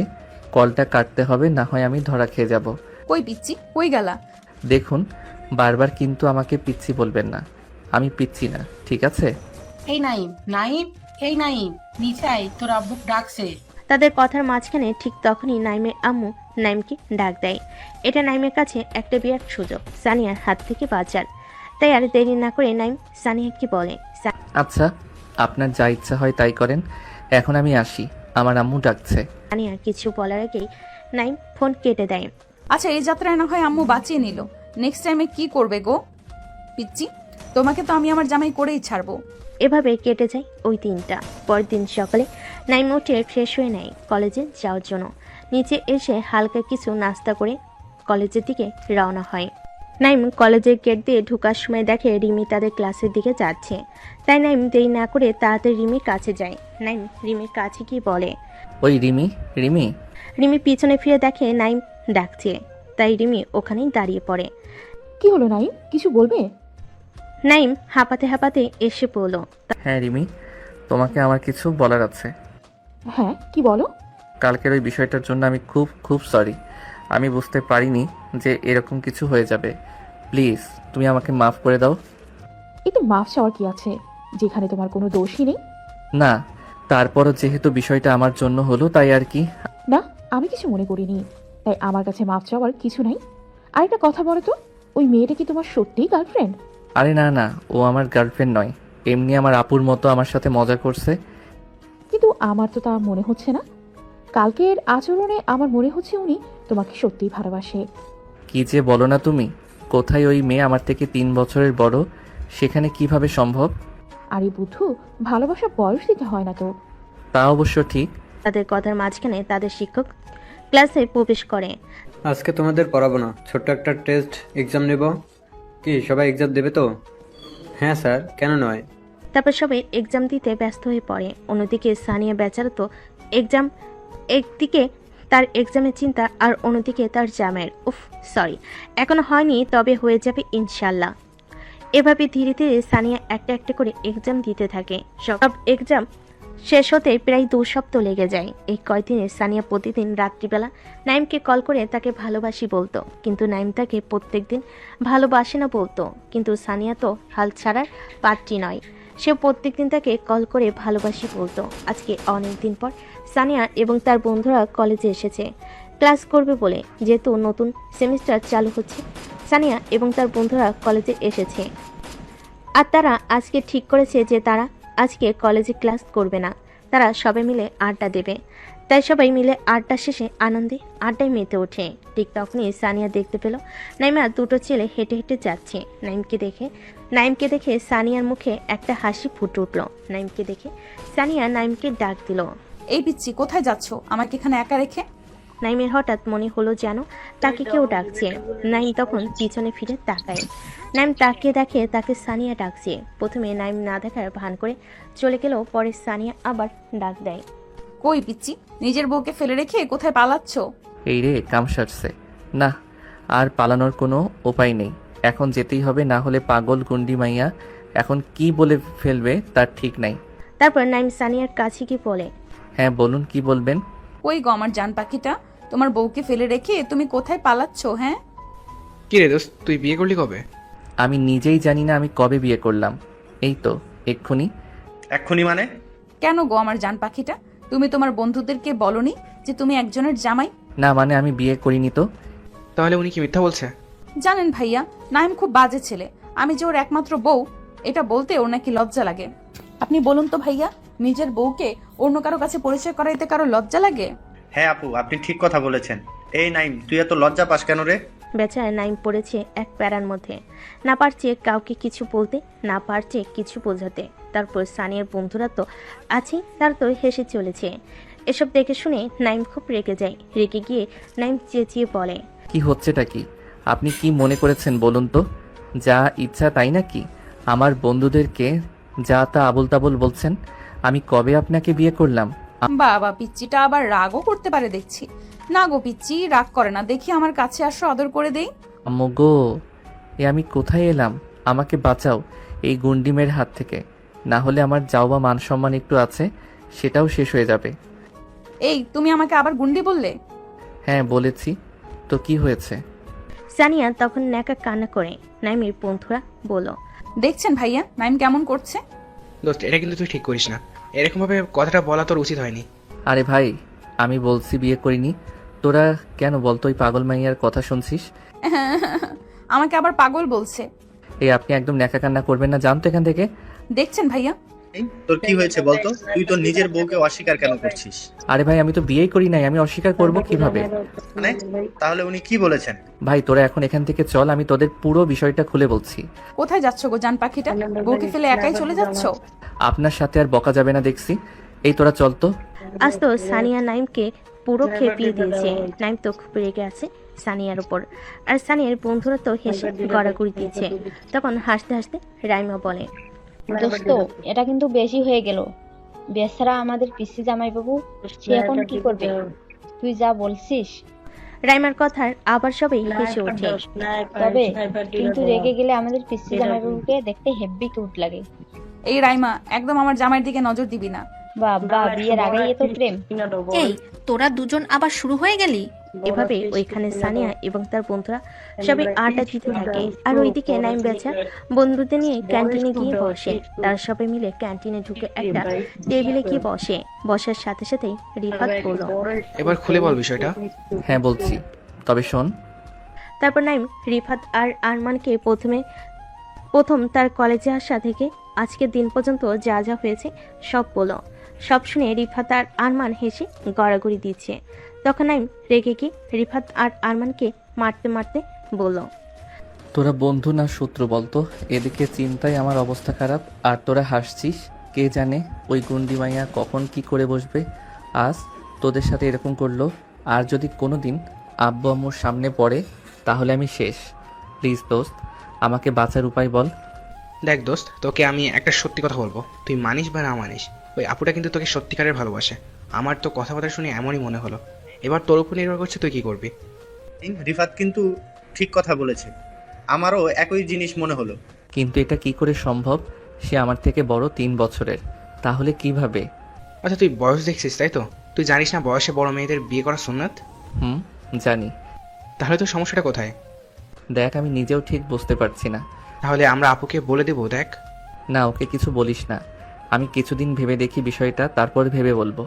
কলটা কাটতে হবে, না হয় আমি ধরা খেয়ে যাব। কই পিচ্চি, কই গেলা? দেখুন, বারবার কিন্তু আমাকে পিচ্ছি বলবেন না। আমি পিচ্ছি না, ঠিক আছে? এই নাইম, নাইম, এই নাইম, নিচে আয়, তোর আব্বু ডাকছে। তাদের কথার মাঝখানে ঠিক তখনই নাইমের আম্মু নাইমকে ডাক দেয়। এটা নাইমের কাছে একটা বিরাট সুযোগ সানিয়ার হাত থেকে বাঁচার। তাই আর দেরি না করে নাইম সানিয়াকে বলে, আচ্ছা, আপনার যা ইচ্ছা হয় তাই করেন। এখন আমি আসি, আমার আম্মু ডাকছে। সানিয়া কিছু বলার আগেই নাইম ফোন কেটে দেয়। আচ্ছা, এই যাত্রায় না হয় আম্মু বাঁচিয়ে নিল, নেক্সট টাইমে কি করবে গো পিচ্চি? তোমাকে তো আমি আমার জামাই করেই ছাড়বো। এভাবে কেটে যায় ওই দিনটা। পরের দিন সকালে নাইম উঠে ফ্রেশ হয়ে নেয় কলেজে যাওয়ার জন্য। নিচে এসে হালকা কিছু নাস্তা করে কলেজের দিকে রওনা হয়। নাইম কলেজের গেট দিয়ে ঢোকার সময় দেখে রিমি তাদের ক্লাসের দিকে যাচ্ছে। তাই নাইম দেরি না করে তাড়াতাড়ি রিমির কাছে যায়। নাইম রিমির কাছে গিয়ে বলে, ওই রিমি, রিমি। রিমি পিছনে ফিরে দেখে নাইম ডাকছে, তাই রিমি ওখানেই দাঁড়িয়ে পড়ে। কি হলো নাইম, কিছু বলবে? নাইম হাঁপাতে হাঁপাতে এসে পড়ল। হ্যাঁ রিমি, তোমাকে আমার কিছু বলার আছে। হ্যাঁ, কি বলো? কালকের ওই বিষয়টার জন্য আমি খুব খুব সরি। আমি বুঝতে পারিনি যে এরকম কিছু হয়ে যাবে। প্লিজ তুমি আমাকে মাফ করে দাও। এতে মাফ চাওয়ার কি আছে, যেখানে তোমার কোনো দোষই নেই। না, তারপরও যেহেতু বিষয়টা আমার জন্য হলো তাই আর কি। না, আমি কিছু মনে করিনি, তাই আমার কাছে মাফ চাওয়ার কিছু নাই। আরেকটা কথা বলো তো, ওই মেয়েটা কি তোমার সত্যিই গার্লফ্রেন্ড? আরে না না, ও আমার গার্লফ্রেন্ড নয়, এমনি আমার আপুর মতো আমার সাথে মজা করছে। কিন্তু আমার তো তা মনে হচ্ছে না। কালকের আচরণে আমার মনে হচ্ছে উনি তোমাকে সত্যিই ভালোবাসে। কি যে বলো না তুমি, কোথায় ওই মেয়ে আমার থেকে 3 বছরের বড়, সেখানে কিভাবে সম্ভব? আরে বুদ্ধু, ভালোবাসা বয়স দিতে হয় না তো। তা অবশ্য ঠিক। তাদের কথার মাঝখানে তাদের শিক্ষক ক্লাসে প্রবেশ করে। আজকে তোমাদের পড়াবো না, ছোট্ট একটা টেস্ট এক্সাম নেব। কি সবাই এক্সাম দেবে তো? হ্যাঁ স্যার, কেন নয়? তারপর সবাই এক্সাম দিতে ব্যস্ত হয়ে পড়ে। অন্যদিকে সানিয়া বেচারা তো এক্সাম, একদিকে তার এক্সামের চিন্তা আর অন্যদিকে তার জামের। সরি, এখনো হয়নি, তবে হয়ে যাবে ইনশাল্লাহ। এভাবে ধীরে ধীরে সানিয়া একটা একটা করে এক্সাম দিতে থাকে। সব এক্সাম শেষ হতে প্রায় 2 সপ্তাহ লেগে যায়। এই কয়দিনে সানিয়া প্রতিদিন রাত্রিবেলা নাইমকে কল করে তাকে ভালোবাসি বলতো, কিন্তু নাইম তাকে প্রত্যেকদিন ভালোবাসে না বলতো। কিন্তু সানিয়া তো হাল ছাড়ার পাত্রী নয়, সে প্রত্যেকদিন তাকে কল করে ভালোবাসি বলতো। আজকে অনেক দিন পর সানিয়া এবং তার বন্ধুরা কলেজে এসেছে ক্লাস করবে বলে। যেহেতু নতুন সেমিস্টার চালু হচ্ছে, সানিয়া এবং তার বন্ধুরা কলেজে এসেছে। আর তারা আজকে ঠিক করেছে যে তারা আজকে কলেজে ক্লাস করবে না, তারা সবাই মিলে আড্ডা দেবে। তাই সবাই মিলে আড্ডা শেষে আনন্দে আড্ডায় মেতে ওঠে। ঠিক তখনই সানিয়া দেখতে পেল নাইমা 2টো ছেলে হেঁটে হেঁটে যাচ্ছে। নাইমকে দেখে সানিয়ার মুখে একটা হাসি ফুটে উঠল। নাইমকে দেখে সানিয়া নাইমকে ডাক দিল। এই পিচ্ছি, কোথায় যাচ্ছ আমাকে এখানে একা রেখে? নাইমের হঠাৎ মনে হলো যেন তাকে কেউ ডাকছে। নাইম তখন পিছনে ফিরে তাকায়। নাইম তাকিয়ে দেখে তাকে সানিয়া ডাকছে। প্রথমে নাইম না দেখার ভান করে চলে গেলেও পরে সানিয়া আবার ডাক দেয়। কই পিচ্ছি, নিজের বউকে ফেলে রেখে কোথায় পালাচ্ছ? এই রে, কাম সারছে। না, আর পালানোর কোনো উপায় নেই, এখন যেতেই হবে, না হলে পাগল গুন্ডি মাইয়া এখন কি বলে ফেলবে তার ঠিক নাই। তারপর নাইম সানিয়ার কাছে গিয়ে বলে, হ্যাঁ বলুন, কি বলবেন? কই গো আমার জান পাখিটা, তোমার বউকে ফেলে রেখে তুমি কোথায় পালাচ্ছ? হ্যাঁ, কি রে দোস্ত, তুই বিয়ে করলি কবে? আমি নিজেই জানি না আমি কবে বিয়ে করলাম। এই তো এক্ষুনি। এক্ষুনি মানে? কেন গো আমার জান পাখিটা, তুমি তোমার বন্ধুদেরকে বলনি যে তুমি একজনের জামাই? না মানে আমি বিয়ে করিনি তো। তাহলে উনি কি মিথ্যা বলছে? জানেন ভাইয়া, নাইম খুব বাজে ছেলে। আমি যে ওর একমাত্র বউ, এটা বলতে ওর নাকি লজ্জা লাগে। আপনি বলুন তো ভাইয়া, নিজের বউকে অন্য কারো কাছে পরিচয় করাইতে কারো লজ্জা লাগে? হ্যাঁ আপু, আপনি ঠিক কথা বলেছেন। এই নাইম, তুই এত লজ্জা পাস কেন রে? বেচারা নাইম পড়েছে এক প্যারার মধ্যে, না পারছে কাউকে কিছু বলতে, না পারছে কিছু বোঝাতে। তারপর সানিয়ার বন্ধুরা তো আছেই, তার তো হেসে চলেছে। এসব দেখে শুনে নাইম খুব রেগে যায়। রেগে গিয়ে নাইম চেঁচিয়ে বলে, কি হচ্ছেটা কি? আপনি কি মনে করেছেন বলুন তো? যা ইচ্ছা তাই নাকি? আমার বন্ধুদেরকে যা তা আবল তাবল বলছেন। আমি কবে আপনাকে বিয়ে করলাম? বাবা, পিচ্চিটা আবার রাগও করতে পারে দেখছি। না গো পিচ্চি, রাগ করে না, দেখি আমার কাছে আসো, আদর করে দেই। আম্মু গো, এ আমি কোথায় এলাম? আমাকে বাঁচাও এই গুন্ডিমের হাত থেকে, না হলে আমার যাও বা মান সম্মান একটু আছে সেটাও শেষ হয়ে যাবে। এই, তুমি আমাকে আবার গুন্ডি বললে? হ্যাঁ বলেছি তো, কি হয়েছে? সানিয়া তখন ন্যাকা কান্না করে। নাইমের বন্ধুরা বলল, দেখছেন ভাইয়া নাইম কেমন করছে? দোস্ত, এটা কিন্তু তুই ঠিক করিস না, এরকম ভাবে কথাটা বলা তোর উচিত হয়নি। আরে ভাই, আমি বলছি বিয়ে করিনি, তোরা কেন বলতো ওই পাগল মাইয়ার কথা শুনছিস? আমাকে আবার পাগল বলছে। এই আপনি একদম ন্যাকা কান্না করবেন না, জানতো এখান থেকে। দেখছেন ভাইয়া, তোর কি হয়েছে বলতো? তুই তো নিজের বউকে অস্বীকার কেন করছিস? আরে ভাই, আমি তো বিয়েই করি নাই, আমি অস্বীকার করব কিভাবে? মানে তাহলে উনি কি বলেছেন? ভাই তোরা এখন এখান থেকে চল, আমি তোদের পুরো বিষয়টা খুলে বলছি। কোথায় যাচ্ছ গো জান পাখিটা? বউকে ফেলে একাই চলে যাচ্ছ? আপনার সাথে আর বকা যাবে না দেখছি। এই তোরা চল তো। আজ তো সানিয়া নাইমকে পুরো খেপিয়ে দিয়েছে। নাইম তো খুব রেগে আছে। সানিয়ার উপর। আর সানিয়ার বন্ধুরা তো হেসে গড়াগড়ি দিচ্ছে। তখন হাসতে হাসতে রাইমা বলে, দোস্ত এটা কিন্তু বেশি হয়ে গেল। বেচারা আমাদের পিসি জামাইবাবু, সে এখন কি করবে? তুই যা বলছিস। রাইমার কথার আবার সবাই হেসে ওঠে। তবে কিন্তু রেগে গেলে আমাদের পিসি জামাইবাবুকে দেখতে হেব্বি কিউট লাগে। এই রাইমা, একদম আমার জামাইয়ের দিকে নজর দিবি না। বাবা, বিয়ের আগেই এত প্রেম। এই তোরা দুজন আবার শুরু হয়ে গেলি? এভাবে ওইখানে সানিয়া এবং তার বন্ধুরা সবাই আড্ডা দিতে থাকে। আর ওইদিকে নাইম বেচা বন্ধুদের নিয়ে ক্যান্টিনে গিয়ে বসে। তারা সবাই মিলে ক্যান্টিনে ঢুকে একটা টেবিলে গিয়ে বসে। বসার সাথে সাথেই রিফাত বলল, এবার খুলে বল বিষয়টা। হ্যাঁ বলছি, তবে শোন। তারপর নাইম রিফাত আর আরমানকে প্রথম তার কলেজে আসা থেকে আজকের দিন পর্যন্ত যা যা হয়েছে সব বলল। সব শুনে রিফাত আর আরমান হেসে গড়াগড়ি দিচ্ছে। তখন নাইম রেগে গিয়ে রিফাত আর আরমানকে মারতে মারতে বলল, তোরা বন্ধু না শত্রু বলতো? এদিকে চিন্তায় আমার অবস্থা খারাপ, আর তোরা হাসছিস। কে জানে ওই গুন্ডি মাইয়া কখন কি করে বসবে। আজ তোদের সাথে এরকম করলো, আর যদি কোনো দিন আব্বু আম্মুর সামনে পড়ে তাহলে আমি শেষ। প্লিজ দোস্ত, আমাকে বাঁচার উপায় বল। দেখ দোস্ত, তোকে আমি একটা সত্যি কথা বলবো, তুই মানিস বা না মানিস, ওই আপুটা কিন্তু তোকে সত্যিকারের ভালোবাসে। আমার তো কথাবার্তা শুনে এমনই মনে হলো। এবার তোর উপর নির্ভর করছে তুই কি করবি। রিফাত কিন্তু ঠিক কথা বলেছে, আমারও একই জিনিস মনে হলো। কিন্তু এটা কি করে সম্ভব? সে আমার থেকে বড় 3 বছরের, তাহলে কিভাবে? আচ্ছা তুই বয়স দেখছিস তাই তো? তুই জানিস না বয়সে বড় মেয়েদের বিয়ে করা সুন্নাত? জানি। তাহলে তোর সমস্যাটা কোথায়? দেখ, আমি নিজেও ঠিক বুঝতে পারছি না। তাহলে আমরা আপুকে বলে দেবো। দেখ না, ওকে কিছু বলিস না। আমি কিছুদিন ভেবে দেখি বিষয়টা, তারপর ভেবে বলবো।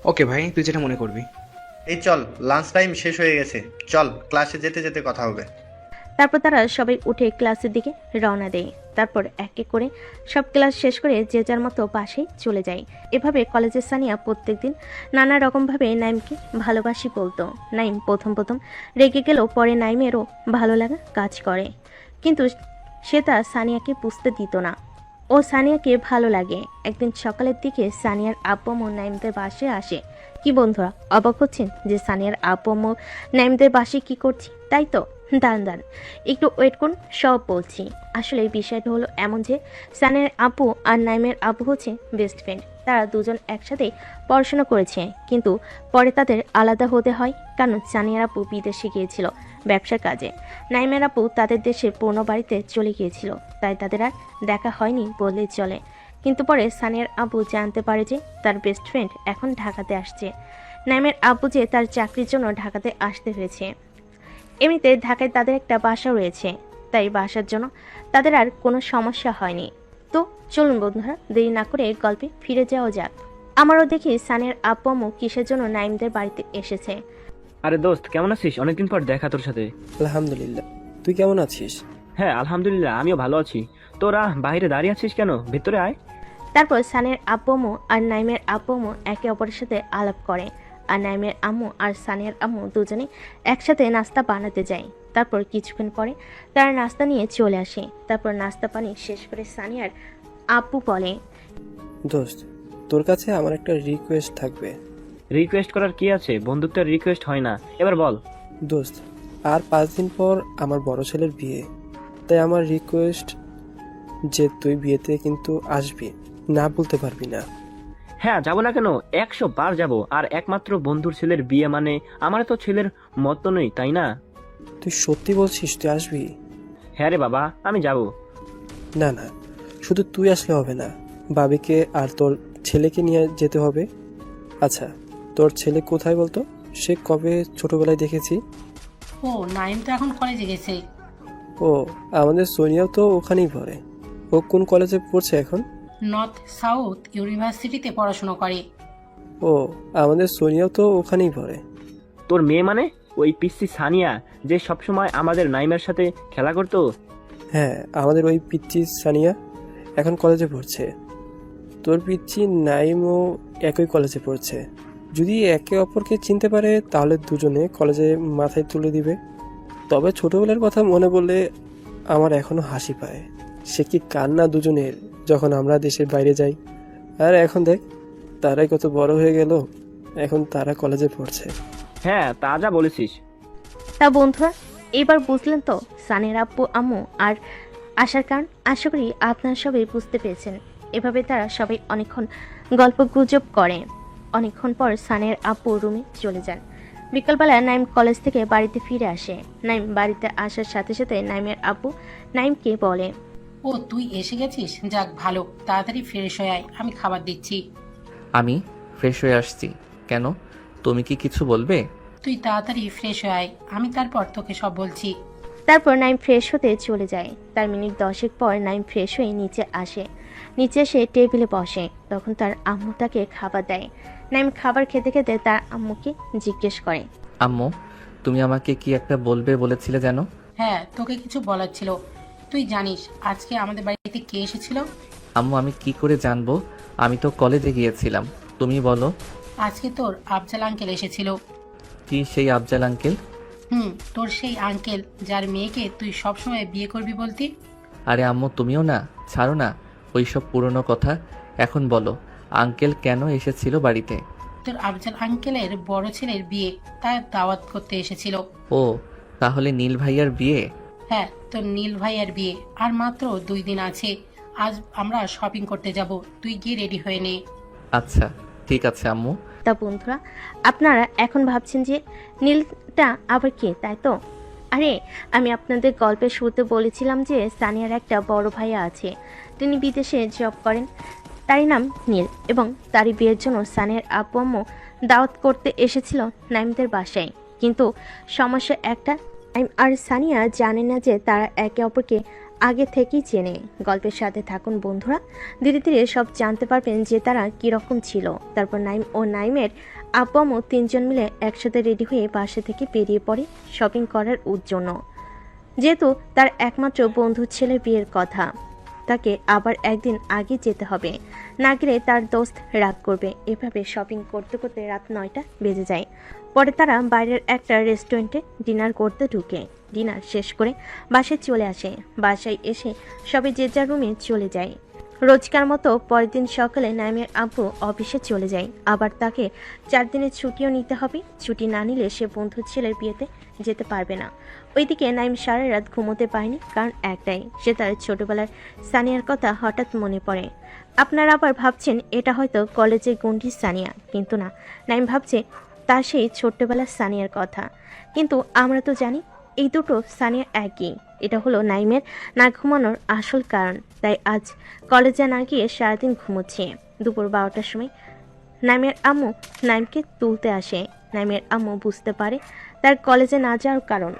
ওকে ভাই, তুই যেটা মনে করবি। এই চল, লাঞ্চ টাইম শেষ হয়ে গেছে, চল ক্লাসে যেতে যেতে কথা হবে। তারপর তারা সবাই উঠে ক্লাসের দিকে রওনা দেয়। তারপর এক এক করে সব ক্লাস শেষ করে যে যার মতো বাসায় চলে যায়। এভাবে কলেজের সানিয়া প্রত্যেকদিন নানা রকমভাবে নাইমকে ভালোবাসি বলতো। নাইম প্রথম রেগে গেলেও পরে নাইমেরও ভালো লাগা কাজ করে, কিন্তু সে তা সানিয়াকে বুঝতে দিত না। ও সানিয়াকে ভালো লাগে। একদিন সকালের দিকে সানিয়ার আব্বু আম্মু নাইমদের বাসায় আসে। কি বন্ধুরা, অবাক হচ্ছেন যে সানিয়ার আব্বু আম্মু নাইমদের বাসায় কি করছি? তাই তো, দাঁড়ান একটু ওয়েট করুন, সব বলছি। আসলে এই বিষয়টা হলো এমন যে সানিয়ার আব্বু আর নাইমের আব্বু হচ্ছে বেস্ট ফ্রেন্ড। তারা দুজন একসাথে পড়াশোনা করেছে, কিন্তু পরে তাদের আলাদা হতে হয়, কারণ সানিয়ার আব্বু বিদেশে গিয়েছিল ব্যবসার কাজে। নাইমের আব্বু তাদের দেশের পুরনো বাড়িতে চলে গিয়েছিল, তাই তাদের আর দেখা হয়নি বললেই চলে। কিন্তু পরে সানিয়ার আব্বু জানতে পারে যে তার বেস্ট ফ্রেন্ড এখন ঢাকাতে আসছে। নাইমের আব্বু যে তার চাকরির জন্য ঢাকাতে আসতে হয়েছে। এমনিতে ঢাকায় তাদের একটা বাসা রয়েছে, তাই বাসার জন্য তাদের আর কোনো সমস্যা হয়নি। তো চলুন বন্ধুরা, দেরি না করে গল্পে ফিরে যাওয়া যাক। আমারও দেখি সানিয়ার আব্বু আম্মু কিসের জন্য নাইমদের বাড়িতে এসেছে। আরে দোস্ত, কেমন আছিস? অনেকদিন পর দেখা তোর সাথে। আলহামদুলিল্লাহ, তুই কেমন আছিস? হ্যাঁ আলহামদুলিল্লাহ, আমিও ভালো আছি। তোরা বাইরে দাঁড়িয়ে আছিস কেন? ভেতরে আয়। তারপর সানিয়ার আব্বু আম্মু আর নাইমের আব্বু আম্মু একে অপরের সাথে আলাপ করে। আর নাইমের আম্মু আর সানিয়ার আম্মু দুজনে একসাথে নাস্তা বানাতে যায়। তারপর কিছুক্ষণ পরে তারা নাস্তা নিয়ে চলে আসে। তারপর নাস্তা পানি শেষ করে সানিয়ার আব্বু বলে, দোস্ত, তোর কাছে আমার একটা রিকোয়েস্ট থাকবে। রিকোয়েস্ট করার কি আছে? বন্ধুত্বের রিকোয়েস্ট হয় না, এবার বল। দোস্ত, আর 5 দিন পর আমার বড় ছেলের বিয়ে, তাই আমার রিকোয়েস্ট যে তুই বিয়েতে কিন্তু আসবি, না বলতে পারবি না। হ্যাঁ যাবো না কেন, 100 বার যাবো। আর একমাত্র বন্ধুর ছেলের বিয়ে মানে আমার তো ছেলের মত নেই, তাই না? তুই সত্যি বলছিস তুই আসবি? হ্যাঁ রে বাবা, আমি যাবো। না না, শুধু তুই আসলে হবে না, বাবিকে আর তোর ছেলেকে নিয়ে যেতে হবে। আচ্ছা, তোর ছেলে কোথায় বলতো? সে কবে ছোটবেলায় দেখেছি। ও নাইম তো এখন কলেজে গেছে। ও, আমাদের সোনিয়াও তো ওখানেই পড়ে। ও কোন কলেজে পড়ছে এখন? নর্থ সাউথ ইউনিভার্সিটিতে পড়াশোনা করে। ও, আমাদের সোনিয়াও তো ওখানেই পড়ে। তোর মেয়ে মানে ওই পিসি সানিয়া, যে সবসময় আমাদের নাইমের সাথে খেলা করতো? হ্যাঁ, আমাদের ওই পিচ্চি সানিয়া এখন কলেজে পড়ছে। তোর পিচ্চি নাইমও একই কলেজে পড়ছে। যদি একে অপরকে চিনতে পারে তাহলে দুজনে কলেজে মাথায় তুলে দিবে। তবে ছোটবেলার কথা মনে পড়লে আমার এখনো হাসি পায়। সে কি কান্না দুজনের যখন আমরা দেশের বাইরে যাই। আর এখন দেখ, তারাই কত বড় হয়ে গেল, এখন তারা কলেজে পড়ছে। হ্যাঁ তা যা বলেছিস। তা বন্ধুরা, এবার বুঝলেন তো সানিয়ার আব্বু আম্মু আর আসার কারণ। আশা করি আপনারা সবাই বুঝতে পেরেছেন। এভাবে তারা সবাই অনেকক্ষণ গল্প গুজব করে। অনেকক্ষণ পর সানিয়ার আব্বু রুমে চলে যান। বিকালবেলা নাইম কলেজ থেকে বাড়িতে ফিরে আসে। নাইম বাড়িতে আসার সাথে সাথে নাইমের আব্বু নাইমকে বলে, ও তুই এসে গেছিস, যাক ভালো, তাড়াতাড়ি ফ্রেশ হয়ে আয়, আমি খাবার দিচ্ছি। আমি ফ্রেশ হয়ে আসছি। কেন, তুমি কি কিছু বলবে? তুই তাড়াতাড়ি ফ্রেশ হয়ে আয়, আমি তারপর তোকে সব বলছি। তারপর নাইম ফ্রেশ হতে চলে যায়। তার মিনিট 10 পর নাইম ফ্রেশ হয়ে নিচে আসে। নিচে এসে টেবিলে বসে। তখন তার আম্মু তাকে খাবার দেয়। নাইম খাবার খেতে খেতে তার আম্মুকে জিজ্ঞেস করে, আম্মু, তুমি আমাকে কি একটা বলবে বলেছিলে জানো? হ্যাঁ, তোকে কিছু বলার ছিল। তুই জানিস আজকে আমাদের বাড়িতে কে এসেছিল? আম্মু, আমি কি করে জানবো? আমি তো কলেজে গিয়েছিলাম। তুমি বলো। আজকে তোর আফজাল আঙ্কেল এসেছিল। কি সেই আফজাল আঙ্কেল? তোর সেই আঙ্কেল যার মেয়েকে তুই সবসময় বিয়ে করবি বলতি। আরে আম্মু, তুমিও না, ছাড়ো না ওইসব পুরনো কথা। এখন বলো, আঙ্কেল কেন এসেছিল বাড়িতে? তোর আফজাল আঙ্কেলের বড় ছেলের বিয়ে, তার দাওয়াত করতে এসেছিল। ও, তাহলে নীল ভাইয়ার বিয়ে? হ্যাঁ, তোর নীল ভাইয়ের বিয়ে আর মাত্র 2 দিন আছে। আজ আমরা শপিং করতে যাব, তুই গিয়ে রেডি হয়ে নে। আচ্ছা, ঠিক আছে আম্মু। তা বন্ধুরা, আপনারা এখন ভাবছেন যে নীলটা আবার কে, তাই তো? আরে, আমি আপনাদের গল্পের শুরুতে বলেছিলাম যে সানিয়ার একটা বড় ভাইয়া আছে। তিনি বিদেশে জব করেন। তারই নাম নীল এবং তারই বিয়ের জন্য সানিয়ার আব্বু আম্মু দাওয়াত করতে এসেছিল নাইমদের বাসায়। কিন্তু সমস্যা একটা, নাইম আর সানিয়া জানে না যে তারা একে অপরকে আগে থেকেই চেনে। গল্পের সাথে থাকুন বন্ধুরা, ধীরে ধীরে সব জানতে পারবেন যে তারা কীরকম ছিল। তারপর নাইম ও নাইমের আব্বু আম্মু 3 জন মিলে একসাথে রেডি হয়ে বাসা থেকে বেরিয়ে পড়ে শপিং করার জন্য। যেহেতু তার একমাত্র বন্ধুর ছেলের বিয়ের কথা, তাকে আবার একদিন আগে যেতে হবে, না গেলে তার দোস্ত রাগ করবে। এভাবে শপিং করতে করতে রাত 9টা বেজে যায়। পরে তারা বাইরের একটা রেস্টুরেন্টে ডিনার করতে ঢুকে। ডিনার শেষ করে বাসায় চলে আসে। বাসায় এসে সবাই যে যার রুমে চলে যায়। রোজকার মতো পরের দিন সকালে নাইমের আব্বু অফিসে চলে যায়। আবার তাকে 4 দিনের ছুটিও নিতে হবে। ছুটি না নিলে সে বন্ধুর ছেলের বিয়েতে যেতে পারবে না। ওইদিকে নাইম সারা রাত ঘুমোতে পায়নি, কারণ একটাই, সে তার ছোটবেলার সানিয়ার কথা হঠাৎ মনে পড়ে। আপনারা আবার ভাবছেন এটা হয়তো কলেজের গুন্ডি সানিয়া, কিন্তু না, নাইম ভাবছে তার সেই ছোট্টবেলার সানিয়ার কথা। কিন্তু আমরা তো জানি এই দুটো সানিয়া একই। এটা হলো নাইমের না ঘুমানোর আসল কারণ। তাই আজ কলেজে না গিয়ে সারাদিন ঘুমোচ্ছে। দুপুর 12টার সময় নাইমের আম্মু নাইমকে তুলতে আসে। নাইমের আম্মু বুঝতে পারে তার কলেজে না যাওয়ার কারণ,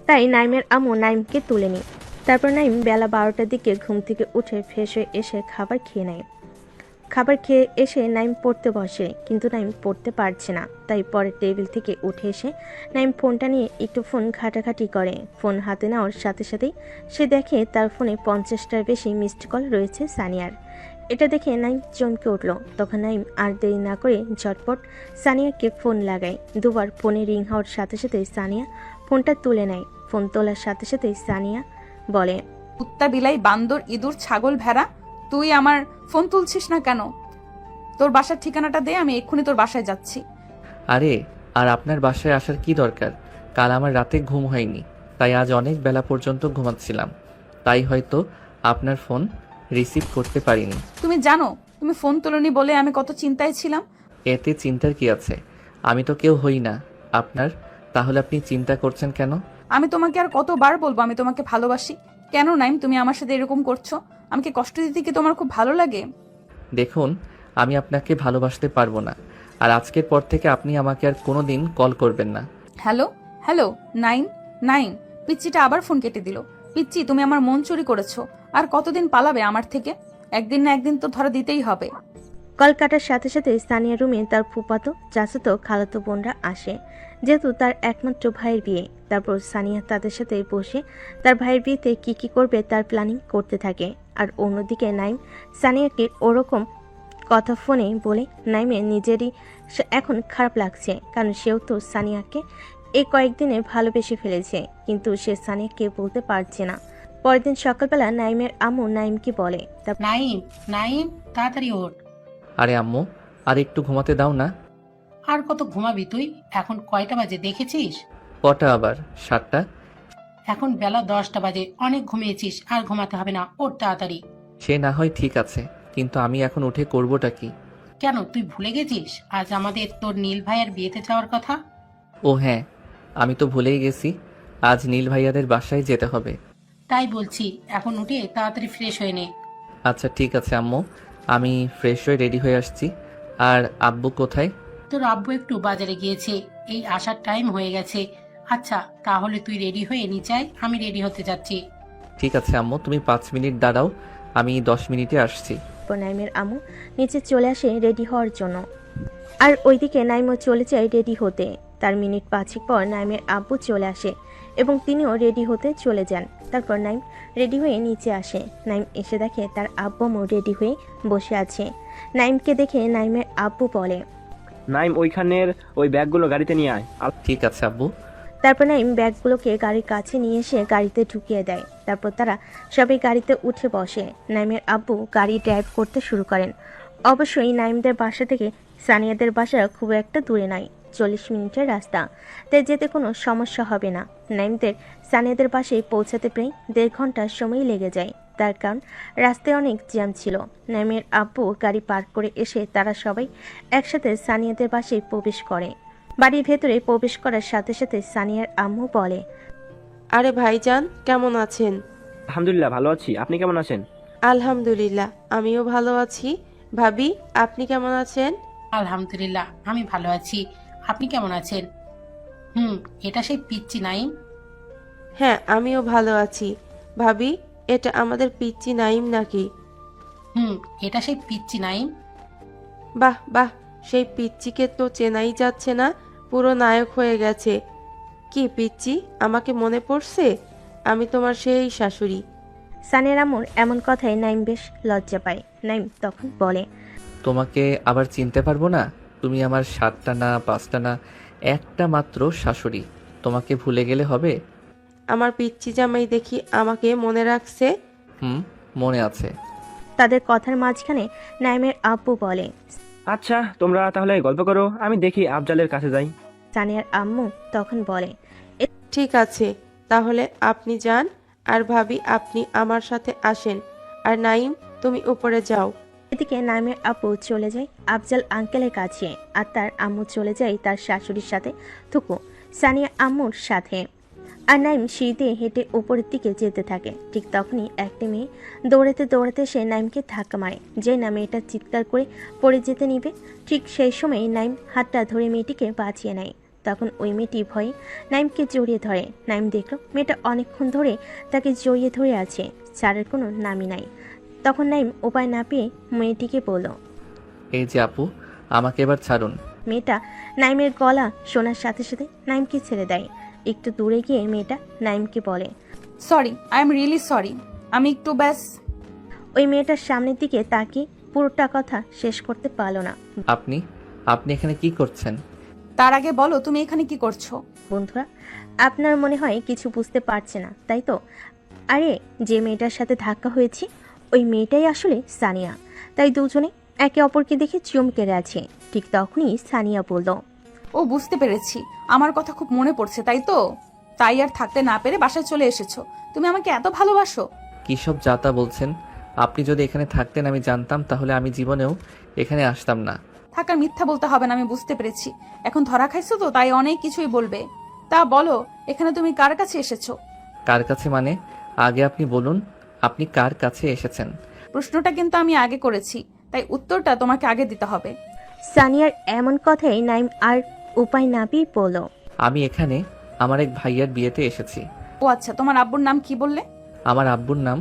তাই নাইমের আম্মু নাইমকে তুলে নেয়। তারপর নাইম বেলা 12টার দিকে ঘুম থেকে উঠে ফ্রেশ হয়ে এসে খাবার খেয়ে নেয়। খাবার খেয়ে এসে নাইম পড়তে বসে, কিন্তু নাইম পড়তে পারছে না। তাই পরের টেবিল থেকে উঠে এসে নাইম ফোনটা নিয়ে একটু ফোন ঘাটাঘাটি করে। ফোন হাতে নেওয়ার সাথে সাথেই সে দেখে তার ফোনে 50টার বেশি মিসড কল রয়েছে সানিয়ার। এটা দেখে নাইম চমকে উঠল। তখন নাইম আর দেরি না করে ঝটপট সানিয়াকে ফোন লাগায়। দুবার ফোনে রিং হওয়ার সাথে সাথে সানিয়া ফোনটা তুলে নেয়। ফোন তোলার সাথে সাথে সানিয়া বলে, কুত্তা, বিলাই, বান্দর, ইঁদুর, ছাগল, ভেড়া, তুই আমার ফোন তুলছিস না কেন? তোর বাসার ঠিকানাটা দে, আমি এক্ষুনি তোর বাসায় যাচ্ছি। আরে, আর আপনার বাসায় আসার কি দরকার? কাল আমার রাতে ঘুম হয়নি, তাই আজ অনেক বেলা পর্যন্ত ঘুমাচ্ছিলাম। তাই হয়তো আপনার ফোন রিসিভ করতে পারিনি। তুমি জানো তুমি ফোন তোলনি বলে আমি কত চিন্তায় ছিলাম। এতে চিন্তার কি আছে? আমি তো কেউ হই না আপনার, তাহলে আপনি চিন্তা করছেন কেন? আমি তোমাকে আর কতবার বলবো আমি তোমাকে ভালোবাসি? কেন নাইম তুমি আমার সাথে এরকম করছো? আমাকে কষ্ট দিতে কি তোমার খুব ভালো লাগে? দেখুন, আমি আপনাকে ভালোবাসতে পারবো না, আর আজকের পর থেকে আপনি আমাকে আর কোনোদিন কল করবেন না। Hello hello, Naim Naim. পিচ্চিটা আবার ফোন কেটে দিল। পিচ্চি, তুমি আমার মন চুরি করেছো। আর কতদিন পালাবে আমার থেকে? একদিন না একদিন তো ধরা দিতেই হবে। কল কাটার সাথে সাথে স্থানীয় রুমে তার ফুফাতো, চাচাতো, খালাতো বোনরা আসে। যেহেতু তার একমাত্র ভাইয়ের বিয়ে, তারপর সানিয়া তাদের সাথে বসে তার ভাইয়ের বিয়েতে কি কি করবে তার প্ল্যানিং করতে থাকে। আর অন্যদিকে নাইম সানিয়াকে ওরকম কথা ফোনে বলে নাইমের নিজেরই এখন খারাপ লাগছে, কারণ সেও তো সানিয়াকে এই কয়েকদিনে ভালোবেসে ফেলেছে, কিন্তু সে সানিয়াকে বলতে পারছে না। পরের দিন সকালবেলা নাইমের আম্মু নাইমকে বলে, নাইম, নাইম, তাড়াতাড়ি ওঠ। আরে আম্মু, আর একটু ঘুমাতে দাও না। আর কত ঘুমাবি তুই? এখন কয়টা বাজে দেখেছিস? কটা আবার? 7টা? এখন বেলা 10টা বাজে, অনেক ঘুমিয়েছিস, আর ঘুমাতে হবে না, ওর তাড়াতাড়ি। সে না হয় ঠিক আছে, কিন্তু আমি এখন উঠে করবোটা কি? কেন, তুই ভুলে গেছিস আজ আমাদের তোর নীল ভাইয়ের বিয়েতে যাওয়ার কথা? ও হ্যাঁ, আমি তো ভুলেই গেছি। আজ নীল ভাইয়াদের বাসায় যেতে হবে। তাই বলছি, এখন উঠে তাড়াতাড়ি ফ্রেশ হয়ে নে। আচ্ছা ঠিক আছে আম্মু, আমি ফ্রেশ হয়ে রেডি হয়ে আসছি। আর আব্বু কোথায়? তোর আব্বু একটু বাজারে গিয়েছে, এই আসার টাইম হয়ে গেছে। আচ্ছা তাহলে তুই রেডি হয়ে নিচে আয়, আমি রেডি হতে যাচ্ছি। ঠিক আছে আম্মু, তুমি 5 মিনিট দাঁড়াও, আমি 10 মিনিটে আসছি। নাইমের আম্মু নিচে চলে আসে রেডি হওয়ার জন্য, আর ওইদিকে নাইমও চলে যায় রেডি হতে। তার মিনিট 5 পর নাইমের আব্বু চলে আসে এবং তিনিও রেডি হতে চলে যান। তারপর নাইম রেডি হয়ে নিচে আসে। নাইম এসে দেখে তার আব্বু রেডি হয়ে বসে আছে। নাইমকে দেখে নাইমের আব্বু বলে, নাইম, ওইখানের ওই ব্যাগগুলো গাড়িতে নিয়ে আয়। ঠিক আছে আব্বু। তারপর নাইম ব্যাগগুলোকে গাড়ির কাছে নিয়ে এসে গাড়িতে ঢুকিয়ে দেয়। তারপর তারা সবাই গাড়িতে উঠে বসে। নাইমের আব্বু গাড়ি ড্রাইভ করতে শুরু করেন। অবশ্যই নাইমদের বাসা থেকে সানিয়াদের বাসা খুব একটা দূরে নয়, 40 মিনিটের রাস্তা, তাই যেতে কোনো সমস্যা হবে না। নাইমদের সানিয়াদের বাসায় পৌঁছাতে প্রায় 1.5 ঘন্টা সময় লেগে যায়, তার কারণ রাস্তায় অনেক জ্যাম ছিল। নাইমের আব্বু গাড়ি পার্ক করে এসে তারা সবাই একসাথে সানিয়াদের বাসায় প্রবেশ করে। বাড়ির ভেতরে প্রবেশ করার সাথে সাথে সানিয়ার আম্মু বলে, আরে ভাইজান, কেমন আছেন? আলহামদুলিল্লাহ ভালো আছি, আপনি কেমন আছেন? আলহামদুলিল্লাহ, আমিও ভালো আছি। ভাবি, আপনি কেমন আছেন? আলহামদুলিল্লাহ আমি ভালো আছি, আপনি কেমন আছেন? এটা সেই পিচ্চি নাইম? হ্যাঁ, আমিও ভালো আছি। ভাবি, এটা আমাদের পিচ্চি নাইম নাকি? এটা সেই পিচ্চি নাইম। বাহ বাহ, সেই পিচ্চিকে তো চেনাই যাচ্ছে না, পুরো নায়ক হয়ে গেছে। কি পিচ্চি, আমাকে মনে পড়ছে? আমি তোমার সেই শাশুড়ি। সানিয়ার আম্মুর এমন কথায় নাইম বেশ লজ্জা পায়। নাইম তখন বলে, তোমাকে আবার চিনতে পারবো না? তুমি আমার 7টা না 5টা না, একটা মাত্র শাশুড়ি। তোমাকে ভুলে গেলে হবে? আমার পিচ্চি জামাই দেখি আমাকে মনে রাখছে। মনে আছে। তাদের কথার মাঝখানে নাইমের আব্বু বলে, আচ্ছা তোমরা তাহলে গল্প করো, আমি দেখি আফজালের কাছে যাই। সানিয়ার আম্মু তখন বলে, ঠিক আছে, তাহলে আপনি যান, আর ভাবি আপনি আমার সাথে আসেন, আর নাইম তুমি উপরে যাও। এদিকে নাইমের আব্বু চলে যায় আফজাল আঙ্কেলের কাছে, আর তার আম্মু চলে যায় তার শাশুড়ির সাথে থুকু সানিয়া আম্মুর সাথে। আর নাইম সিঁড়ি দিয়ে হেঁটে উপরের দিকে যেতে থাকে। ঠিক তখনই একটি মেয়ে দৌড়াতে দৌড়াতে সে নাইমকে ধাক্কা মারে, যে না মেয়েটা চিৎকার করে পড়ে যেতে নিবে। ঠিক সেই সময় নাইম হাতটা ধরে মেয়েটিকে বাঁচিয়ে নেয়। তখন ওই মেয়েটি ভয়ে নাইমকে জড়িয়ে ধরে। নাইম দেখল মেয়েটা অনেকক্ষণ ধরে তাকে জড়িয়ে ধরে আছে, ছাড়ের কোনো নামই নাই। তখন নাইম উপায় না পেয়ে মেয়েটিকে বলল, এই যে আপু, আমাকে এবার ছাড়ুন। মেয়েটা নাইমের গলা শোনার সাথে সাথে নাইমকে ছেড়ে দেয়। একটু দূরে গিয়ে মেয়েটা নাইমকে বলে, sorry, I am really sorry, আমি একটু ব্যাস। ওই মেয়েটার সামনের দিকে তাকিয়ে পুরোটা কথা শেষ করতে পারল না। আপনি এখানে কি করছেন? তার আগে বলো তুমি এখানে কি করছো? বন্ধুরা, আপনার মনে হয় কিছু বুঝতে পারছে না, তাই তো? আরে যে মেয়েটার সাথে ধাক্কা হয়েছে ওই মেয়েটাই আসলে সানিয়া। তাই দুজনে একে অপরকে দেখে চমকে আছে। ঠিক তখনই সানিয়া বলল, ও বুঝতে পেরেছি, আমার কথা খুব মনে পড়ছে, তাই তো? তাই আর থাকতে না পেরে বাসায় চলে এসেছো। তুমি আমাকে এত ভালোবাসো? কি সব যাতা বলছেন? আপনি যদি এখানে থাকতেন আমি জানতাম, তাহলে আমি জীবনেও এখানে আসতাম না। থাকার মিথ্যা বলতে হবে না, আমি বুঝতে পেরেছি। এখন ধরা খাইছো তো, তাই অনেক কিছুই বলবে। তা বলো, এখানে তুমি কার কাছে এসেছো? কার কাছে মানে? আগে আপনি বলুন, আপনি কার কাছে এসেছেন? প্রশ্নটা কিন্তু আমি আগে করেছি, তাই উত্তরটা তোমাকে আগে দিতে হবে। সানিয়ার এমন কথাই নাইম আর উপায় না পেয়ে বলল, আমি এখানে আমার এক ভাইয়ার বিয়েতে এসেছি। ও আচ্ছা, তোমার আব্বুর নাম কি বললে? আমার আব্বুর নাম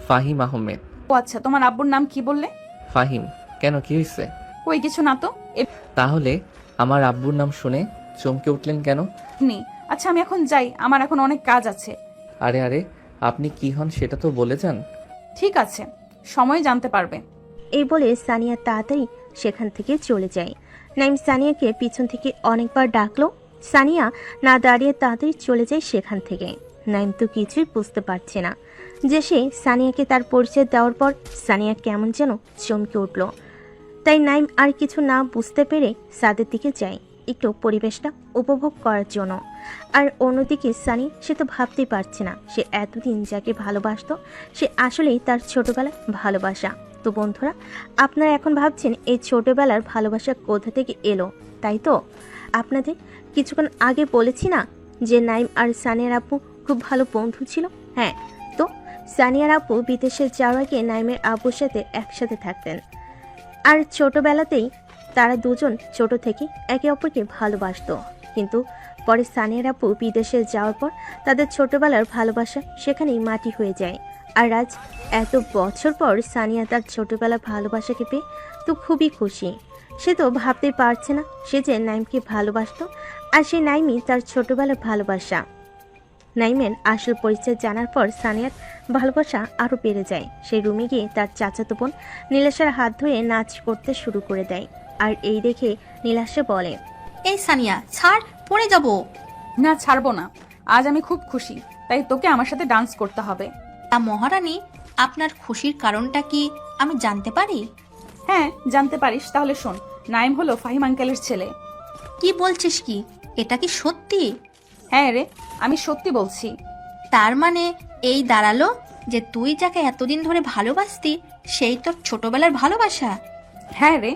ফাহিম আহমেদ। ও আচ্ছা, তোমার আব্বুর নাম কি বললে? ফাহিম। কেন, কি হয়েছে? কই কিছু না তো। তাহলে আমার আব্বুর নাম শুনে চমকে উঠলেন কেন? আচ্ছা আমি এখন যাই, আমার এখন অনেক কাজ আছে। আরে আরে, আপনি কি হন সেটা তো বলে যান। ঠিক আছে, সময় জানতে পারবে। এই বলে সানিয়া তাড়াতাড়ি সেখান থেকে চলে যায়। নাইম সানিয়াকে পিছন থেকে অনেকবার ডাকলো। সানিয়া না দাঁড়িয়ে তাড়াতাড়ি চলে যায় সেখান থেকে। নাইম তো কিছুই বুঝতে পারছে না যে সে সানিয়াকে তার পরিচয় দেওয়ার পর সানিয়া কেমন যেন চমকে উঠল। তাই নাইম আর কিছু না বুঝতে পেরে সাদের দিকে যায়। একটু পরিবেশটা উপভোগ করার জন্য। আর অন্যদিকে সানি, সে তো ভাবতেই পারছে না সে এতদিন যাকে ভালোবাসতো সে আসলেই তার ছোটবেলার ভালোবাসা। তো বন্ধুরা, আপনারা এখন ভাবছেন এই ছোটবেলার ভালোবাসা কোথা থেকে এলো, তাই তো? আপনাদের কিছুক্ষণ আগে বলেছি না যে নাইম আর সানিয়ার আপু খুব ভালো বন্ধু ছিল। হ্যাঁ, তো সানিয়ার আপু বিদেশে যাওয়ার আগে নাইমের আব্বুর সাথে একসাথে থাকতেন। আর ছোটবেলাতেই তারা দুজন ছোট থেকে একে অপরকে ভালোবাসতো। কিন্তু পরে সানিয়ার আপু বিদেশে যাওয়ার পর তাদের ছোটবেলার ভালোবাসা সেখানেই মাটি হয়ে যায়। আর আজ এত বছর পর সানিয়া তার ছোটবেলার ভালোবাসাকে পেয়ে তো খুবই খুশি। সে তো ভাবতেই পারছে না সে যে নাইমকে ভালোবাসতো, আর সে নাইমই তার ছোটবেলার ভালোবাসা। নাইমের আসল পরিচয় জানার পর সানিয়ার ভালোবাসা আরও বেড়ে যায়। সে রুমে গিয়ে তার চাচাতো বোন নীলাশার হাত ধরে নাচ করতে শুরু করে দেয়। আর এই দেখে নীলাশা বলে, এই সানিয়া ছাড়, পড়ে যাব। না, ছাড়বো না। আজ আমি খুব খুশি, তাই তোকে আমার সাথে ডান্স করতে হবে। তা মহারানী, আপনার খুশির কারণটা কি আমি জানতে পারি? হ্যাঁ, জানতে পারিস। তাহলে শোন, নাইম হলো ফাহিম আঙ্কেলের ছেলে। কি বলছিস কি? এটা কি সত্যি? হ্যাঁ রে, আমি সত্যি বলছি। তার মানে এই দাঁড়ালো যে তুই যাকে এতদিন ধরে ভালোবাসতি সেই তোর ছোটবেলার ভালোবাসা। হ্যাঁ রে।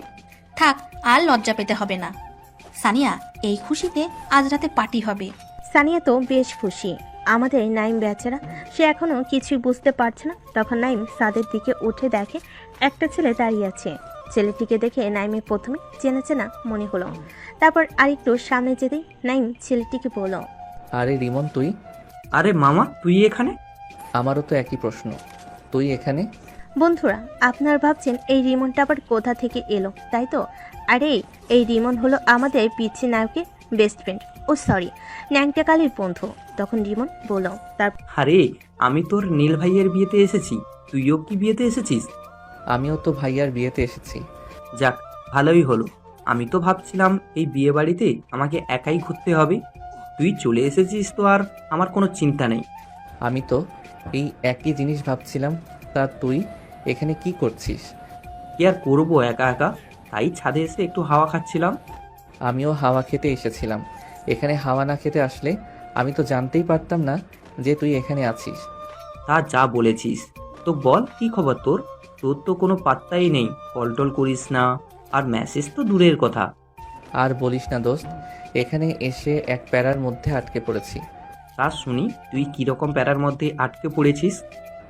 থাক, আর লজ্জা পেতে হবে না। সানিয়া, এই খুশিতে আজ রাতে পার্টি হবে। সানিয়া তো বেশ খুশি। আমাদের নাইম বেচারা, সে এখনো কিছুই বুঝতে পারছে না। তখন নাইম ছাদের দিকে উঠে দেখে একটা ছেলে দাঁড়িয়ে আছে। ছেলেটিকে দেখে নাইমের প্রথমে চেনা চেনা মনে হলো। তারপর আরেকটু সামনে যেতেই নাইম ছেলেটিকে বলল, আরে রিমন, তুই? আরে মামা, তুই এখানে? আমারও তো একই প্রশ্ন, তুই এখানে? বন্ধুরা, আপনারা ভাবছেন এই রিমনটা আবার কোথা থেকে এলো, তাই তো? আরে এই রিমন হলো আমাদের পিচ্ছি নায়কের বেস্ট ফ্রেন্ড, ও সরি, ন্যাংটা কালির বন্ধু। তখন রিমন বলল, তার আরে আমি তোর নীল ভাইয়ের বিয়েতে এসেছি, তুইও কি বিয়েতে এসেছিস? আমিও তো ভাইয়ার বিয়েতে এসেছি। যাক, ভালোই হলো। আমি তো ভাবছিলাম এই বিয়ে বাড়িতে আমাকে একাই ঘুরতে হবে। তুই চলে এসেছিস তো আর আমার কোনো চিন্তা নেই। আমি তো এই একই জিনিস ভাবছিলাম। তা তুই এখানে কি করছিস? কি আর করবো একা একা, তাই ছাদে এসে একটু হাওয়া খাচ্ছিলাম। আমিও হাওয়া খেতে এসেছিলাম। এখানে হাওয়া না খেতে আসলে আমি তো জানতেই পারতাম না যে তুই এখানে আছিস। তা যা বলেছিস। তো বল, কি খবর তোর? তোর তো কোনো পাত্তাই নেই, কল টল করিস না, আর মেসেজ তো দূরের কথা। আর বলিস না দোস্ত, এখানে এসে এক প্যারার মধ্যে আটকে পড়েছি। তা শুনি, তুই কিরকম প্যারার মধ্যে আটকে পড়েছিস?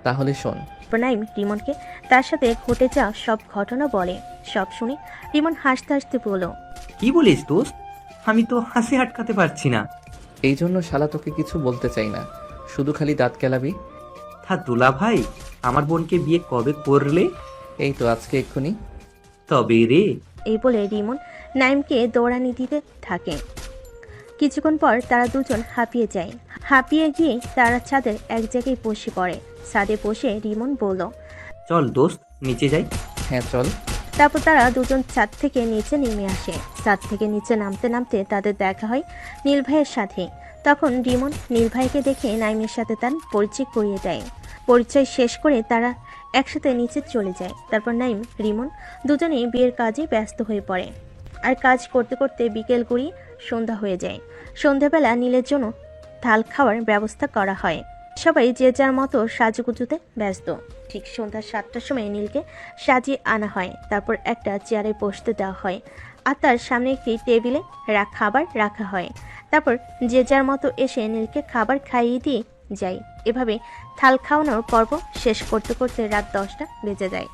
তাহলে শোন। নাইম রিমনকে তার সাথে ঘটে যাওয়া সব ঘটনা বলে। সব শুনে রিমন হাসতে হাসতে বলল, কি বলিস দোস্ত? আমি তো হাসি আটকাতে পারছি না। এই জন্য শালা তোকে কিছু বলতে চাই না, শুধু খালি দাঁত কেলাবি। তা দুলা ভাই, আমার বোনকে বিয়ে কবে করলে? এই তো আজকে এক্ষুনি। তবে রে। এই বলে রিমন নাইমকে দৌড়ানি দিতে থাকে। কিছুক্ষণ পর তারা দুজন হাঁপিয়ে যায়। হাঁপিয়ে গিয়ে তারা ছাদের এক জায়গায় বসে পড়ে। ছাদে বসে রিমন বলল, চল দোস্ত, নিচে যাই। হ্যাঁ চল। তারপর তারা দুজন ছাদ থেকে নিচে নেমে আসে। ছাদ থেকে নিচে নামতে নামতে তাদের দেখা হয় নীল ভাইয়ের সাথে। তখন রিমন নীল ভাইকে দেখে নাইমের সাথে তার পরিচয় করিয়ে দেয়। পরিচয় শেষ করে তারা একসাথে নিচে চলে যায়। তারপর নাইম রিমন দুজনেই বিয়ের কাজে ব্যস্ত হয়ে পড়ে। আর কাজ করতে করতে বিকেল গড়িয়ে সন্ধ্যা হয়ে যায়। সন্ধ্যাবেলা নীলের জন্য ঢাল খাওয়ার ব্যবস্থা করা হয়। সবাই যে যার মতো সাজুগুজুতে ব্যস্ত। ঠিক সন্ধ্যা 7টার সময় নীলকে সাজিয়ে আনা হয়। তারপর একটা চেয়ারে বসতে দেওয়া হয়, আর তার সামনে একটি টেবিলে খাবার রাখা হয়। তারপর যে যার মতো এসে নীলকে খাবার খাইয়ে দিয়ে যায়। এভাবে থাল খাওয়ানোর পর্ব শেষ করতে করতে রাত 10টা বেজে যায়।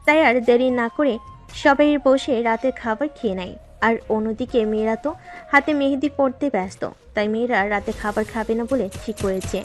তাই আর দেরি না করে সবাই বসে রাতের খাবার খেয়ে নেয়। আর অন্যদিকে মেয়েরা তো হাতে মেহেদি পড়তে ব্যস্ত, তাই মেয়েরা রাতে খাবার খাবে না বলে ঠিক করেছে।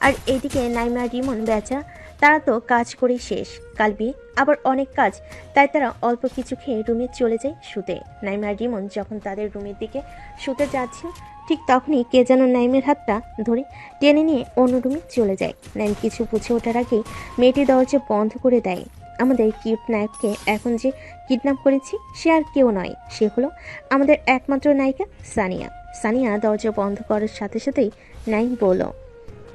আর এদিকে নাইমা রিমন বেচা, তারা তো কাজ করে শেষ, কাল বিয়ে, আবার অনেক কাজ, তাই তারা অল্প কিছু খেয়ে রুমে চলে যায় শুতে। নাইমা রিমন যখন তাদের রুমের দিকে শুতে যাচ্ছিল, ঠিক তখনই কে যেন নাইমের হাতটা ধরে টেনে নিয়ে অন্য রুমে চলে যায়। নাইম কিছু বুঝে ওঠার আগেই মেয়েটি দরজা বন্ধ করে দেয়। আমাদের কিউট নায়ককে এখন যে কিডন্যাপ করেছি সে আর কেউ নয়, সে হলো আমাদের একমাত্র নায়িকা সানিয়া। সানিয়া দরজা বন্ধ করার সাথে সাথেই নাইম বলল,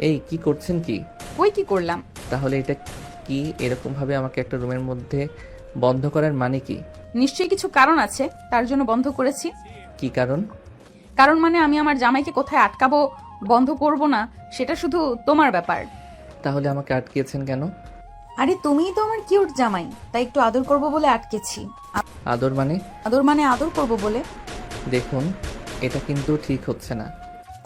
এই কি করছেন কি? ওই কি করলাম? তাহলে এটা কি এরকম ভাবে আমাকে একটা রুমের মধ্যে বন্ধ করার মানে কি? নিশ্চয়ই কিছু কারণ আছে, তার জন্য বন্ধ করেছি। কি কারণ? কারণ মানে আমি আমার জামাইকে কোথায় আটকাবো বন্ধ করব না সেটা শুধু তোমার ব্যাপার। তাহলে আমাকে আটকিয়েছেন কেন? আরে তুমিই তো আমার কিউট জামাই, তাই একটু আদর করব বলে আটকেছি। আদর মানে? আদর করব বলে। দেখুন, এটা কিন্তু ঠিক হচ্ছে না।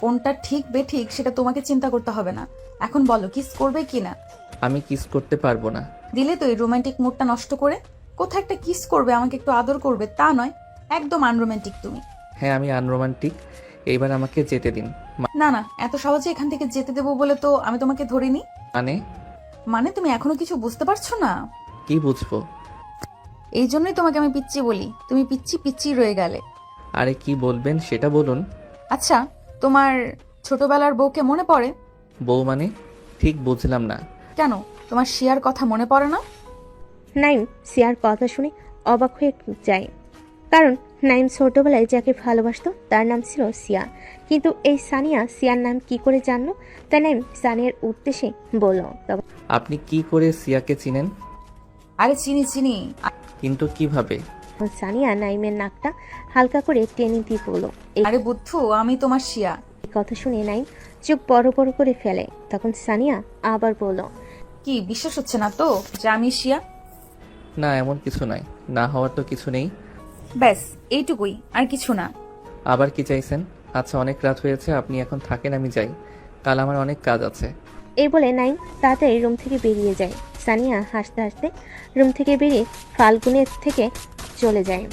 কোনটা ঠিক বেঠিক সেটা তোমাকে চিন্তা করতে হবে না। এখন বলো কিস করবে কি না? আমি কিস করতে পারবো না। দিলে তো এই রোমান্টিক মুডটা নষ্ট করে। কোথায় একটা কিস করবে, আমাকে একটু আদর করবে, তা নয়। একদম আনরোমান্টিক তুমি। হ্যাঁ, আমি আনরোমান্টিক। এইবার আমাকে যেতে দিন। না না, এত সহজে এখান থেকে যেতে দেবো বলে তো আমি তোমাকে ধরিনি। মানে তুমি এখনো কিছু বুঝতে পারছো না? কি বুঝবো? এই জন্যই তোমাকে আমি পিচ্চি বলি, তুমি পিচ্চি পিচ্চি রয়ে গেলে। আরে কি বলবেন সেটা বলুন। আচ্ছা, তোমার ছোটবেলার বউকে মনে পড়ে? বউ মানে? ঠিক বুঝলাম না। কেন, তোমার শিয়ার কথা মনে পড়ে না? নাইম সিয়ার কথা শুনে অবাক হয়ে যায়, কারণ নাইম ছোটবেলায় যাকে ভালোবাসতো তার নাম ছিল সিয়া। কিন্তু এই সানিয়া সিয়ার নাম কি করে জানলো? তাই নাইম সানিয়ার উদ্দেশ্যে বলল, আপনি কি করে সিয়াকে চিনেন? আরে চিনি চিনি। কিন্তু কিভাবে? সানিয়া নাইমের নাকটা হালকা করে টেনে দিয়ে বলল, আরে বুদ্ধু, আমি তোমার শিয়া। এই কথা শুনে নাইম চোখ বড় বড় করে ফেলে। তখন সানিয়া আবার বলল, কি বিশ্বাস হচ্ছে না তো যে আমি শিয়া? না, এমন কিছু নাই। না হওয়ার তো কিছু নেই। ব্যাস এইটুকুই, আর কিছু না। আবার কি চাইছেন? আচ্ছা, অনেক রাত হয়েছে, আপনি এখন থাকেন, আমি যাই। কাল আমার অনেক কাজ আছে। এই বলে নাইম তাড়াতাড়ি রুম থেকে বেরিয়ে যায়। সানিয়া হাসতে হাসতে রুম থেকে বেরিয়ে ফাল্গুনের থেকে চলে যায়।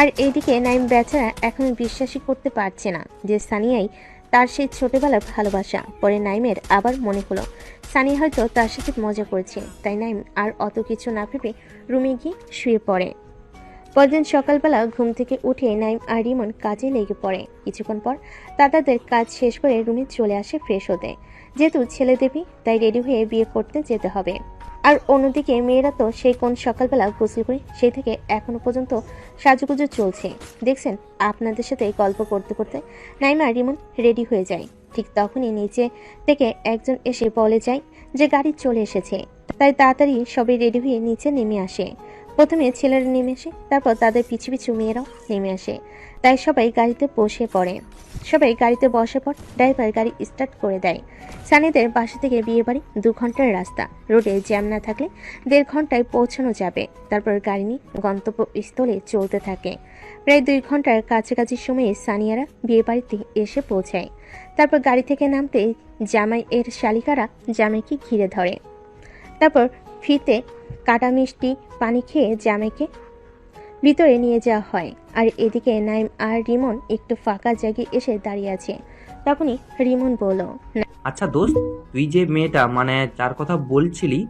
আর এইদিকে নাইম বেচারা এখন বিশ্বাসই করতে পারছে না যে সানিয়াই তার সেই ছোটবেলার ভালোবাসা। পরে নাইমের আবার মনে হলো সানিয়া হয়তো তার সাথে মজা করেছে। তাই নাইম আর অত কিছু না ভেবে রুমে গিয়ে শুয়ে পড়ে। পরদিন সকালবেলা ঘুম থেকে উঠে নাইম আর রিমন কাজে লেগে পড়ে। কিছুক্ষণ পর তাদের কাজ শেষ করে রুমে চলে আসে ফ্রেশ হতে। যেহেতু ছেলে দেবী, তাই রেডি হয়ে বিয়ে করতে যেতে হবে। আর অন্যদিকে মেয়েরা তো সেই কোন সকালবেলা গোসল করে সেই থেকে এখনো পর্যন্ত সাজুগুজু চলছে। দেখছেন, আপনাদের সাথে গল্প করতে করতে নাইম আর রিমন রেডি হয়ে যায়। ঠিক তখনই নিচে থেকে একজন এসে বলে যায় যে গাড়ি চলে এসেছে। তাই তাড়াতাড়ি সবাই রেডি হয়ে নিচে নেমে আসে। প্রথমে ছেলেরা নেমে আসে, তারপর তাদের পিছু পিছু মেয়েরাও নেমে আসে। তাই সবাই গাড়িতে বসে পড়ে। সবাই গাড়িতে বসে পর ড্রাইভার গাড়ি স্টার্ট করে দেয়। সানিদের বাসা থেকে বিয়ে বাড়ি 2 ঘন্টার রাস্তা। রোডে জ্যাম না থাকলে 1.5 ঘন্টায় পৌঁছানো যাবে। তারপর গাড়ি নিয়ে গন্তব্যস্থলে চলতে থাকে। প্রায় 2 ঘন্টার কাছাকাছি সময়ে সানিয়ারা বিয়ে বাড়িতে এসে পৌঁছায়। তারপর গাড়ি থেকে নামতে জামাই এর শালিকারা জামাইকে ঘিরে ধরে। তারপর ফিতে কাটা মিষ্টি পানি খেয়ে জামাইকে ভিতরে নিয়ে যাওয়া হয়। আর এদিকে নাইম আর রিমন একটু ফাঁকা জায়গায় এসে দাঁড়িয়ে আছে। তখনই রিমন বলল, আচ্ছা দোস্ত, তুই যে মেয়েটা মানে যার কথা বলছিলি,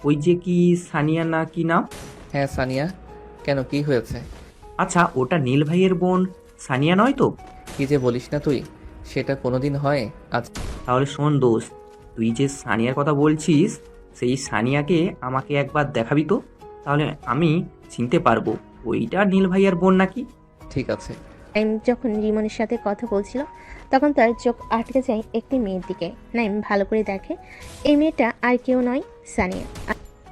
ওই যে কি সানিয়া না কি নাম? হ্যাঁ সানিয়া। কেন, কি হয়েছে? আচ্ছা, ওটা নীল ভাইয়ের বোন সানিয়া নয় তো? কি যে বলিস না তুই, সেটা কোনোদিন হয়? আচ্ছা তাহলে শোন দোস্ত, তুই যে সানিয়ার কথা বলছিস সেই সানিয়াকে আমাকে একবার দেখাবি তো, তাহলে আমি চিনতে পারবো ওইটা নীল ভাইয়ের বোন নাকি। ঠিক আছে। নাইম যখন রিমনের সাথে কথা বলছিল তখন তার চোখ আটকে যায় একটি মেয়ের দিকে। নাইম ভালো করে দেখে এই মেয়েটা আর কেউ নয়, সানিয়া।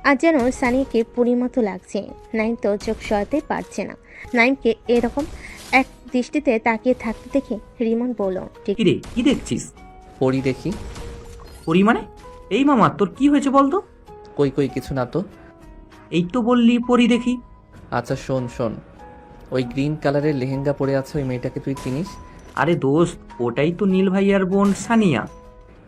আর যেন সানিয়াকে পুরীর মতো লাগছে। নাইম তো চোখ সরাতে পারছে না। নাইমকে এরকম এক দৃষ্টিতে তাকিয়ে থাকতে দেখে রিমন বলল, কি রে, কি দেখছিস? পরি দেখি। পরি মানে? এই মামা, তোর কি হয়েছে বলতো? কই কই, কিছু না তো। এই তো বললি পরি দেখি। আচ্ছা শোন শোন, ওই গ্রিন কালারের লেহেঙ্গা পরে আছে ওই মেয়েটাকে তুই চিনিস? আরে দোস্ত, ওটাই তো নীল ভাইয়ার বোন সানিয়া।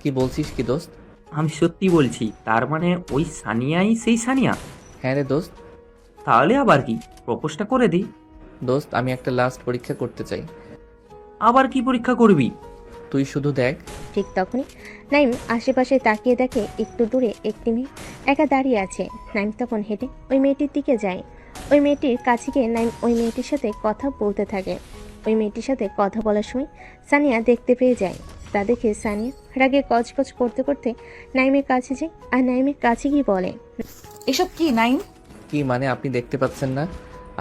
কি বলছিস কি দোস্ত? আমি সত্যি বলছি। তার মানে ওই সানিয়াই সেই সানিয়া? হ্যাঁ রে দোস্ত। তাহলে আবার কি, প্রপোজটা করে দিই। দোস্ত, আমি একটা লাস্ট পরীক্ষা করতে চাই। আবার কি পরীক্ষা করবি? তুই শুধু দেখ। ঠিক তখনই নাইম আশেপাশে তাকিয়ে দেখে একটু দূরে একটি মেয়ে একা দাঁড়িয়ে আছে। নাইম তখন হেঁটে ওই মেয়েটির দিকে যায়। ওই মেয়েটির কাছে গিয়ে নাইম ওই মেয়েটির সাথে কথা বলতে থাকে। ওই মেয়েটির সাথে কথা বলার সময় সানিয়া দেখতে পেয়ে যায়। তা দেখে সানিয়া রাগে কচকচ করতে করতে নাইমের কাছে যায় আর নাইমের কাছে গিয়ে বলে, এসব কি নাইম? কি মানে আপনি দেখতে পাচ্ছেন না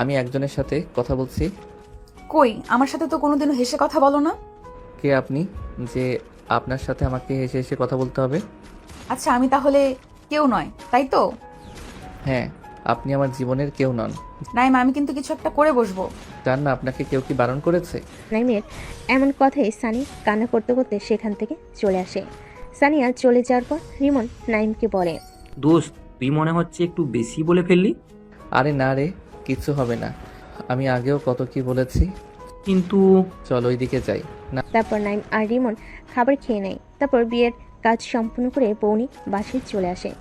আমি একজনের সাথে কথা বলছি? কই, আমার সাথে তো কোনোদিনও হেসে কথা বলো না। কে আপনি যে আপনার সাথে আমাকে হেসে হেসে কথা বলতে হবে? আচ্ছা, আমি তাহলে কেউ নয়, তাই তো? হ্যাঁ, আপনি আমার জীবনের কেউ নন। নাইম, আমি কিন্তু কিছু একটা করে বসবো। জান না আপনাকে কেউ কি বারণ করেছে? নাইমের এমন কথায় সানি কান্না করতে করতে সেখান থেকে চলে আসে। সানিয়া চলে যাওয়ার পর রিমন নাইমকে বলে, দোস্ত তুই মনে হচ্ছে একটু বেশি বলে ফেললি। আরে না রে, কিছু হবে না। আমি আগেও কত কি বলেছি। কিন্তু চল ওইদিকে যাই না। তারপর নাইম আর রিমন খাবার খেয়ে নেয়। তারপর বিয়ের কাজ সম্পূর্ণ করে বৌনি বাসায় চলে আসে।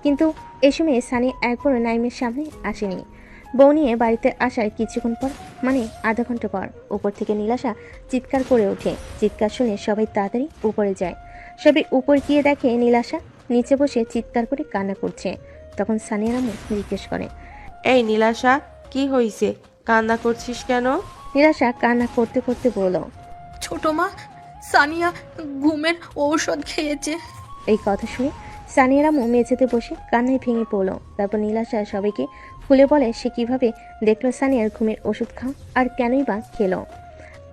কিন্তু এ সময় সানি একবারও নাইমের সামনে আসেনি। বউ নিয়ে বাড়িতে আসার কিছুক্ষণ পর, মানে আধা ঘন্টা পর, উপর থেকে নীলাশা চিৎকার করে ওঠে। চিৎকার শুনে সবাই তাড়াতাড়ি উপরে যায়। সবাই উপর গিয়ে দেখে নীলাশা নিচে বসে চিৎকার করে কান্না করছে। তখন সানিয়ার আম্মু জিজ্ঞেস করে, এই নীলাশা, কি হয়েছে? কান্না করছিস কেন? নীলাশা কান্না করতে করতে বলল, ছোট মা, সানিয়া ঘুমের ঔষধ খেয়েছে। এই কথা শুনে সানিয়ার আম্মু মেঝেতে বসে কান্নায় ভেঙে পড়ল। তারপর নীলাশা সবাইকে খুলে বলে সে কিভাবে দেখলো সানিয়ার ঘুমের ওষুধ খাওয়া আর কেনই বা খেলো।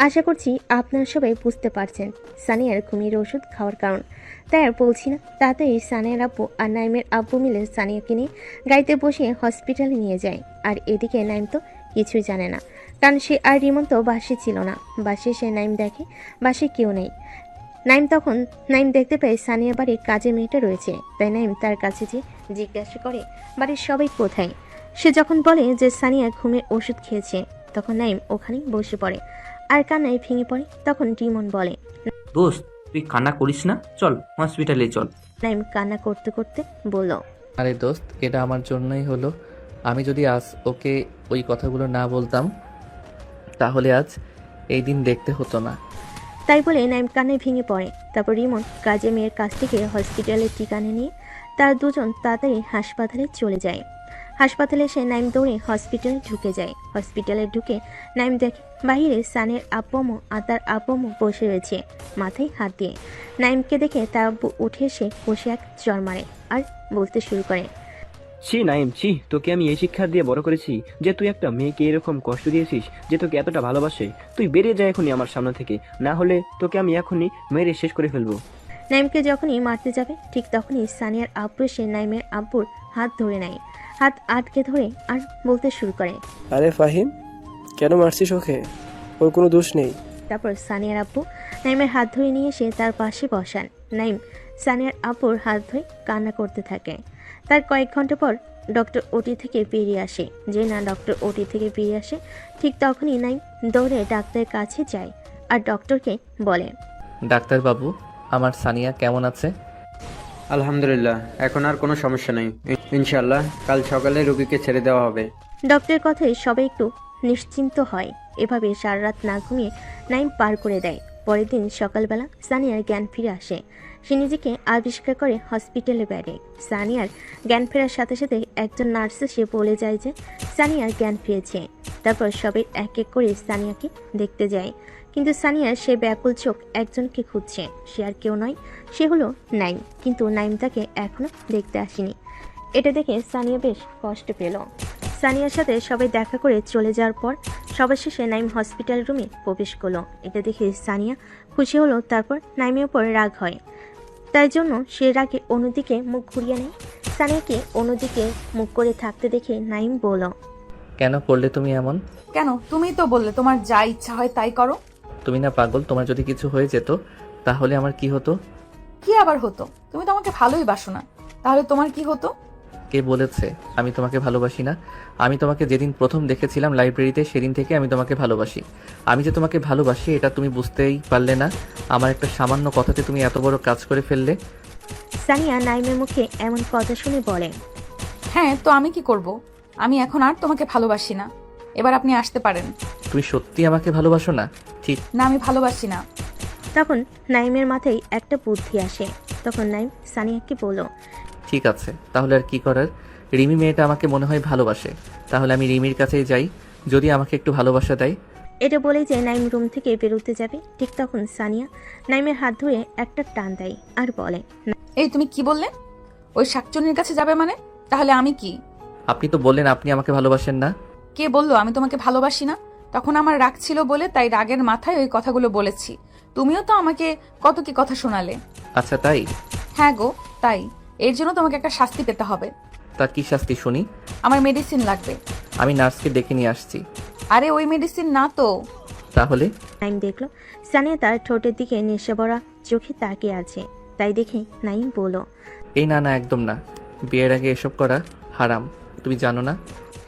আশা করছি আপনারা সবাই বুঝতে পারছেন সানিয়ার ঘুমের ওষুধ খাওয়ার কারণ। তাই আর বলছি না, তাড়াতাড়ি সানিয়ার আব্বু আর নাইমের আব্বু মিলে সানিয়াকে নিয়ে গাড়িতে বসে হসপিটালে নিয়ে যায়। আর এদিকে নাইম তো কিছুই জানে না, কারণ সে আর রিমন তো বাসে ছিল না। বাসে সে নাইম দেখে বাসে কেউ নেই। নাইম দেখতে পায় সানিয়া বাড়ির কাজে মেয়েটা রয়েছে। তাই নাইম তার কাছে যে জিজ্ঞাসা করে বাড়ির সবাই কোথায়। সে যখন বলে যে সানিয়া ঘুমের ওষুধ খেয়েছে, তখন নাইম ওখানেই বসে পড়ে আর কান্নায় ভেঙে পড়ে। তখন রিমন বলে, দোস্ত তুই কান্না করিস না, চল হসপিটালে চল। নাইম কান্না করতে করতে বলল, আরে দোস্ত, এটা আমার জন্যই হলো। আমি যদি আজ ওকে ওই কথাগুলো না বলতাম তাহলে আজ এই দিন দেখতে হতো না। তাই বলে নাইম কান্নায় ভেঙে পড়ে। তারপর রিমন কাজে মেয়ের কাছ থেকে হসপিটালের ঠিকানা নিয়ে তার দুজন তাড়াতাড়ি হাসপাতালে চলে যায়। হাসপাতালে এসে নাইম দৌড়ে হসপিটালে ঢুকে যায়। হসপিটালে ঢুকে নাইম দেখে বাহিরে সানের আব্বু আর তার আব্বু বসে রয়েছে মাথায় হাত দিয়ে। নাইমকে দেখে তার আব্বু উঠে এসে বসে এক চর মারে আর বলতে শুরু করে, ছি নাইম, ছি, তোকে আমি এই শিক্ষা দিয়ে বড় করেছি যে তুই একটা মেয়েকে এরকম কষ্ট দিয়েছিস যে তোকে এতটা ভালোবাসে। তুই বেরিয়ে যায় এখনই আমার সামনে থেকে, না হলে তোকে আমি এখনই মেরে শেষ করে ফেলবো। নাইমকে যখনই মারতে যাবে ঠিক তখনই সানিয়ার আব্বু এসে নাইমের আব্বুর হাত ধরে নেয়, হাত আটকে ধরে আর বলতে শুরু করে, আরে ফাহিম, কেন মারছিস ওকে? ওর কোনো দোষ নেই। তারপর সানিয়ার আব্বু নাইমের হাত ধরে নিয়ে এসে তার পাশে বসান। নাইম সানিয়ার আব্বুর হাত ধরে কান্না করতে থাকে। তার কয়েক ঘন্টা পর ডক্টর ওটি থেকে বেরিয়ে আসে। যে না ডক্টর ওটি থেকে বেরিয়ে আসে ঠিক তখনই নাইম দৌড়ে ডাক্তারের কাছে যায় আর ডক্টরকে বলে, ডাক্তারবাবু, আমার সানিয়া কেমন আছে? আলহামদুলিল্লাহ, এখন আর কোনো সমস্যা নেই। ইনশাল্লাহ কাল সকালে রোগীকে ছেড়ে দেওয়া হবে। ডক্টরের কথায় সবাই একটু নিশ্চিন্ত হয়। এভাবে সারা রাত না ঘুমিয়ে নাইম পার করে দেয়। পরের দিন সকালবেলা সানিয়ার জ্ঞান ফিরে আসে। সে নিজেকে আবিষ্কার করে হসপিটালে বেড়ে। সানিয়ার জ্ঞান ফেরার সাথে সাথে একজন নার্স এসে বলে যায় যে সানিয়ার জ্ঞান ফিরেছে। তারপর সবাই এক এক করে সানিয়াকে দেখতে যায়, কিন্তু সানিয়ার সে ব্যাকুল চোখ একজনকে খুঁজছে। সে আর কেউ নয়, সে হলো নাইম। কিন্তু নাইম তাকে এখনো দেখতে আসেনি। এটা দেখে সানিয়া বেশ কষ্ট পেল। সানিয়ার সাথে সবাই দেখা করে চলে যাওয়ার পর সবার শেষে নাইম হসপিটাল রুমে প্রবেশ করলো। এটা দেখে সানিয়া খুশি হলো। তারপর নাইমের উপর রাগ হয়, তাই জন্য সে রাগে অন্যদিকে মুখ ঘুরিয়ে নেয়। সানিয়াকে অন্যদিকে মুখ করে থাকতে দেখে নাইম বলল, কেন করলে তুমি এমন? কেন? তুমিই তো বললে তোমার যা ইচ্ছা হয় তাই করো। তুমি না পাগল? তোমার যদি কিছু হয়ে যেত তাহলে আমার কি হতো? কি আবার হতো? তুমি তো আমাকে ভালোই বাসো না, তাহলে তোমার কি হতো? কে বলেছে আমি তোমাকে ভালোবাসি না? আমি তোমাকে যেদিন প্রথম দেখেছিলাম লাইব্রেরিতে, সেদিন থেকে আমি তোমাকে ভালোবাসি। আমি যে তোমাকে ভালোবাসি এটা তুমি বুঝতেই পারলে না। আমার একটা সামান্য কথাতে তুমি এত বড় কাজ করে ফেললে। সানিয়া নাইমের মুখে এমন কথা শুনে বলে, হ্যাঁ তো আমি কি করব? আমি এখন আর তোমাকে ভালোবাসি না। এবার আপনি আসতে পারেন। তুমি সত্যি আমাকে ভালোবাসো না? ঠিক না, আমি ভালোবাসি না। তখন নাইমের মাথায় একটা বুদ্ধি আসে। তখন নাইম সানিয়াকে বলল, ঠিক আছে, তাহলে আর কি করার? রিমি মেয়েটা আমাকে মনে হয় ভালোবাসে, তাহলে আমি রিমির কাছেই যাই, যদি আমাকে একটু ভালোবাসা দেয়। এটা বলেই যে নাইম রুম থেকে বেরোতে যাবে ঠিক তখন সানিয়া নাইমের হাত ধরে একটা টান দেয় আর বলে, এই তুমি কি বললে? ওই শাকচুনির কাছে যাবে মানে? তাহলে আমি কি? আপনি তো বললেন আপনি আমাকে ভালোবাসেন না। কে বললো আমি তোমাকে ভালোবাসি না? তখন আমার রাগ ছিল বলে তাই রাগের মাথায় ওই কথাগুলো বলেছি। তুমিও তো আমাকে কত কি কথা শোনালে। আচ্ছা তাই? হ্যাঁ গো তাই। এর জন্য তোমাকে একটা শাস্তি পেতে হবে। তা কি শাস্তি শুনি? আমার মেডিসিন লাগবে। আমি নার্সকে ডেকে নিয়ে আসছি। আরে ওই মেডিসিন না তো। তাহলে? নাইম দেখলো সানিয়া তার ঠোঁটের দিকে নেশা ভরা চোখে তাকিয়ে আছে, তাই দেখে নাইম বলল, এই না না, একদম না। বিয়ের আগে এসব করা হারাম, তুমি জানো না?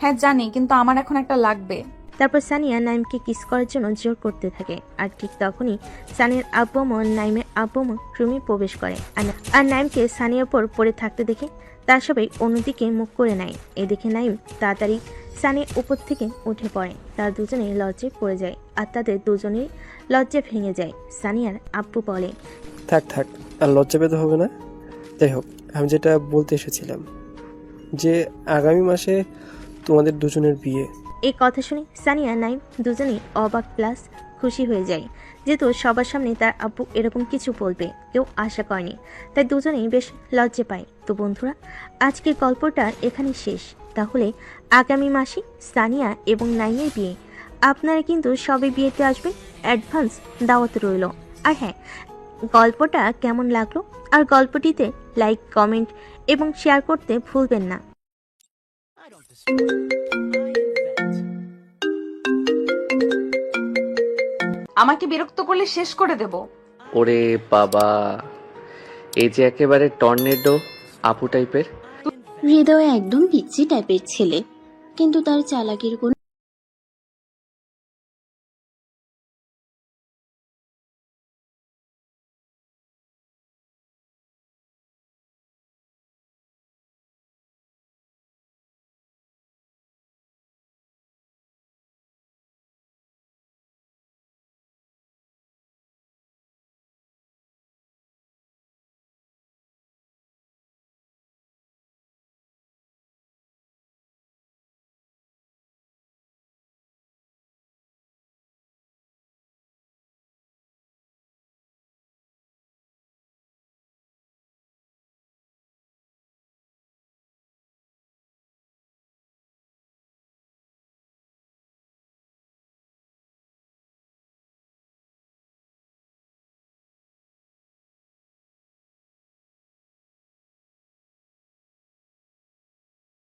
হ্যাঁ জানি, কিন্তু আমার এখন একটা লাগবে। তারপর সানিয়া নাইমকে কিস করার জন্য জোর করতে থাকে। আর ঠিক তখনই সানিয়ার আব্বু আম্মু নাইমের আব্বু আম্মু রুমে প্রবেশ করে। আর নাইমকে সানিয়ার উপর পড়ে থাকতে দেখে তার সবাই অন্যদিকে মুখ করে নেয়। এদিকে নাইম তাড়াতাড়ি সানিয়ার উপর থেকে উঠে পড়ে। তারা দুজনেই লজ্জায় পড়ে যায় আর তাদের দুজনেই লজ্জা ভেঙে যায়। সানিয়ার আব্বু বলে, থাক থাক, আর লজ্জা পেতে হবে না। যাই হোক, আমি যেটা বলতে এসেছিলাম যে আগামী মাসে তোমাদের দুজনের বিয়ে। এই কথা শুনে সানিয়া নাইম দুজনেই অবাক প্লাস খুশি হয়ে যায়, যেহেতু সবার সামনে তার আব্বু এরকম কিছু বলবে কেউ আশা করেনি, তাই দুজনেই বেশ লজ্জা পায়। তো বন্ধুরা, আজকের গল্পটা এখানে শেষ। তাহলে আগামী মাসে সানিয়া এবং নাইমের বিয়ে। আপনারা কিন্তু সবাই বিয়েতে আসবেন, অ্যাডভান্স দাওয়াত রইল। আর হ্যাঁ, গল্পটা কেমন লাগলো আর গল্পটিতে লাইক, কমেন্ট এবং শেয়ার করতে ভুলবেন না। আমাকে বিরক্ত করলে শেষ করে দেব। ওরে বাবা, এই যে একেবারে টর্নেডো আপু টাইপের। হৃদয় একদম পিচ্ছি টাইপের ছেলে, কিন্তু তার চালাকির কোনো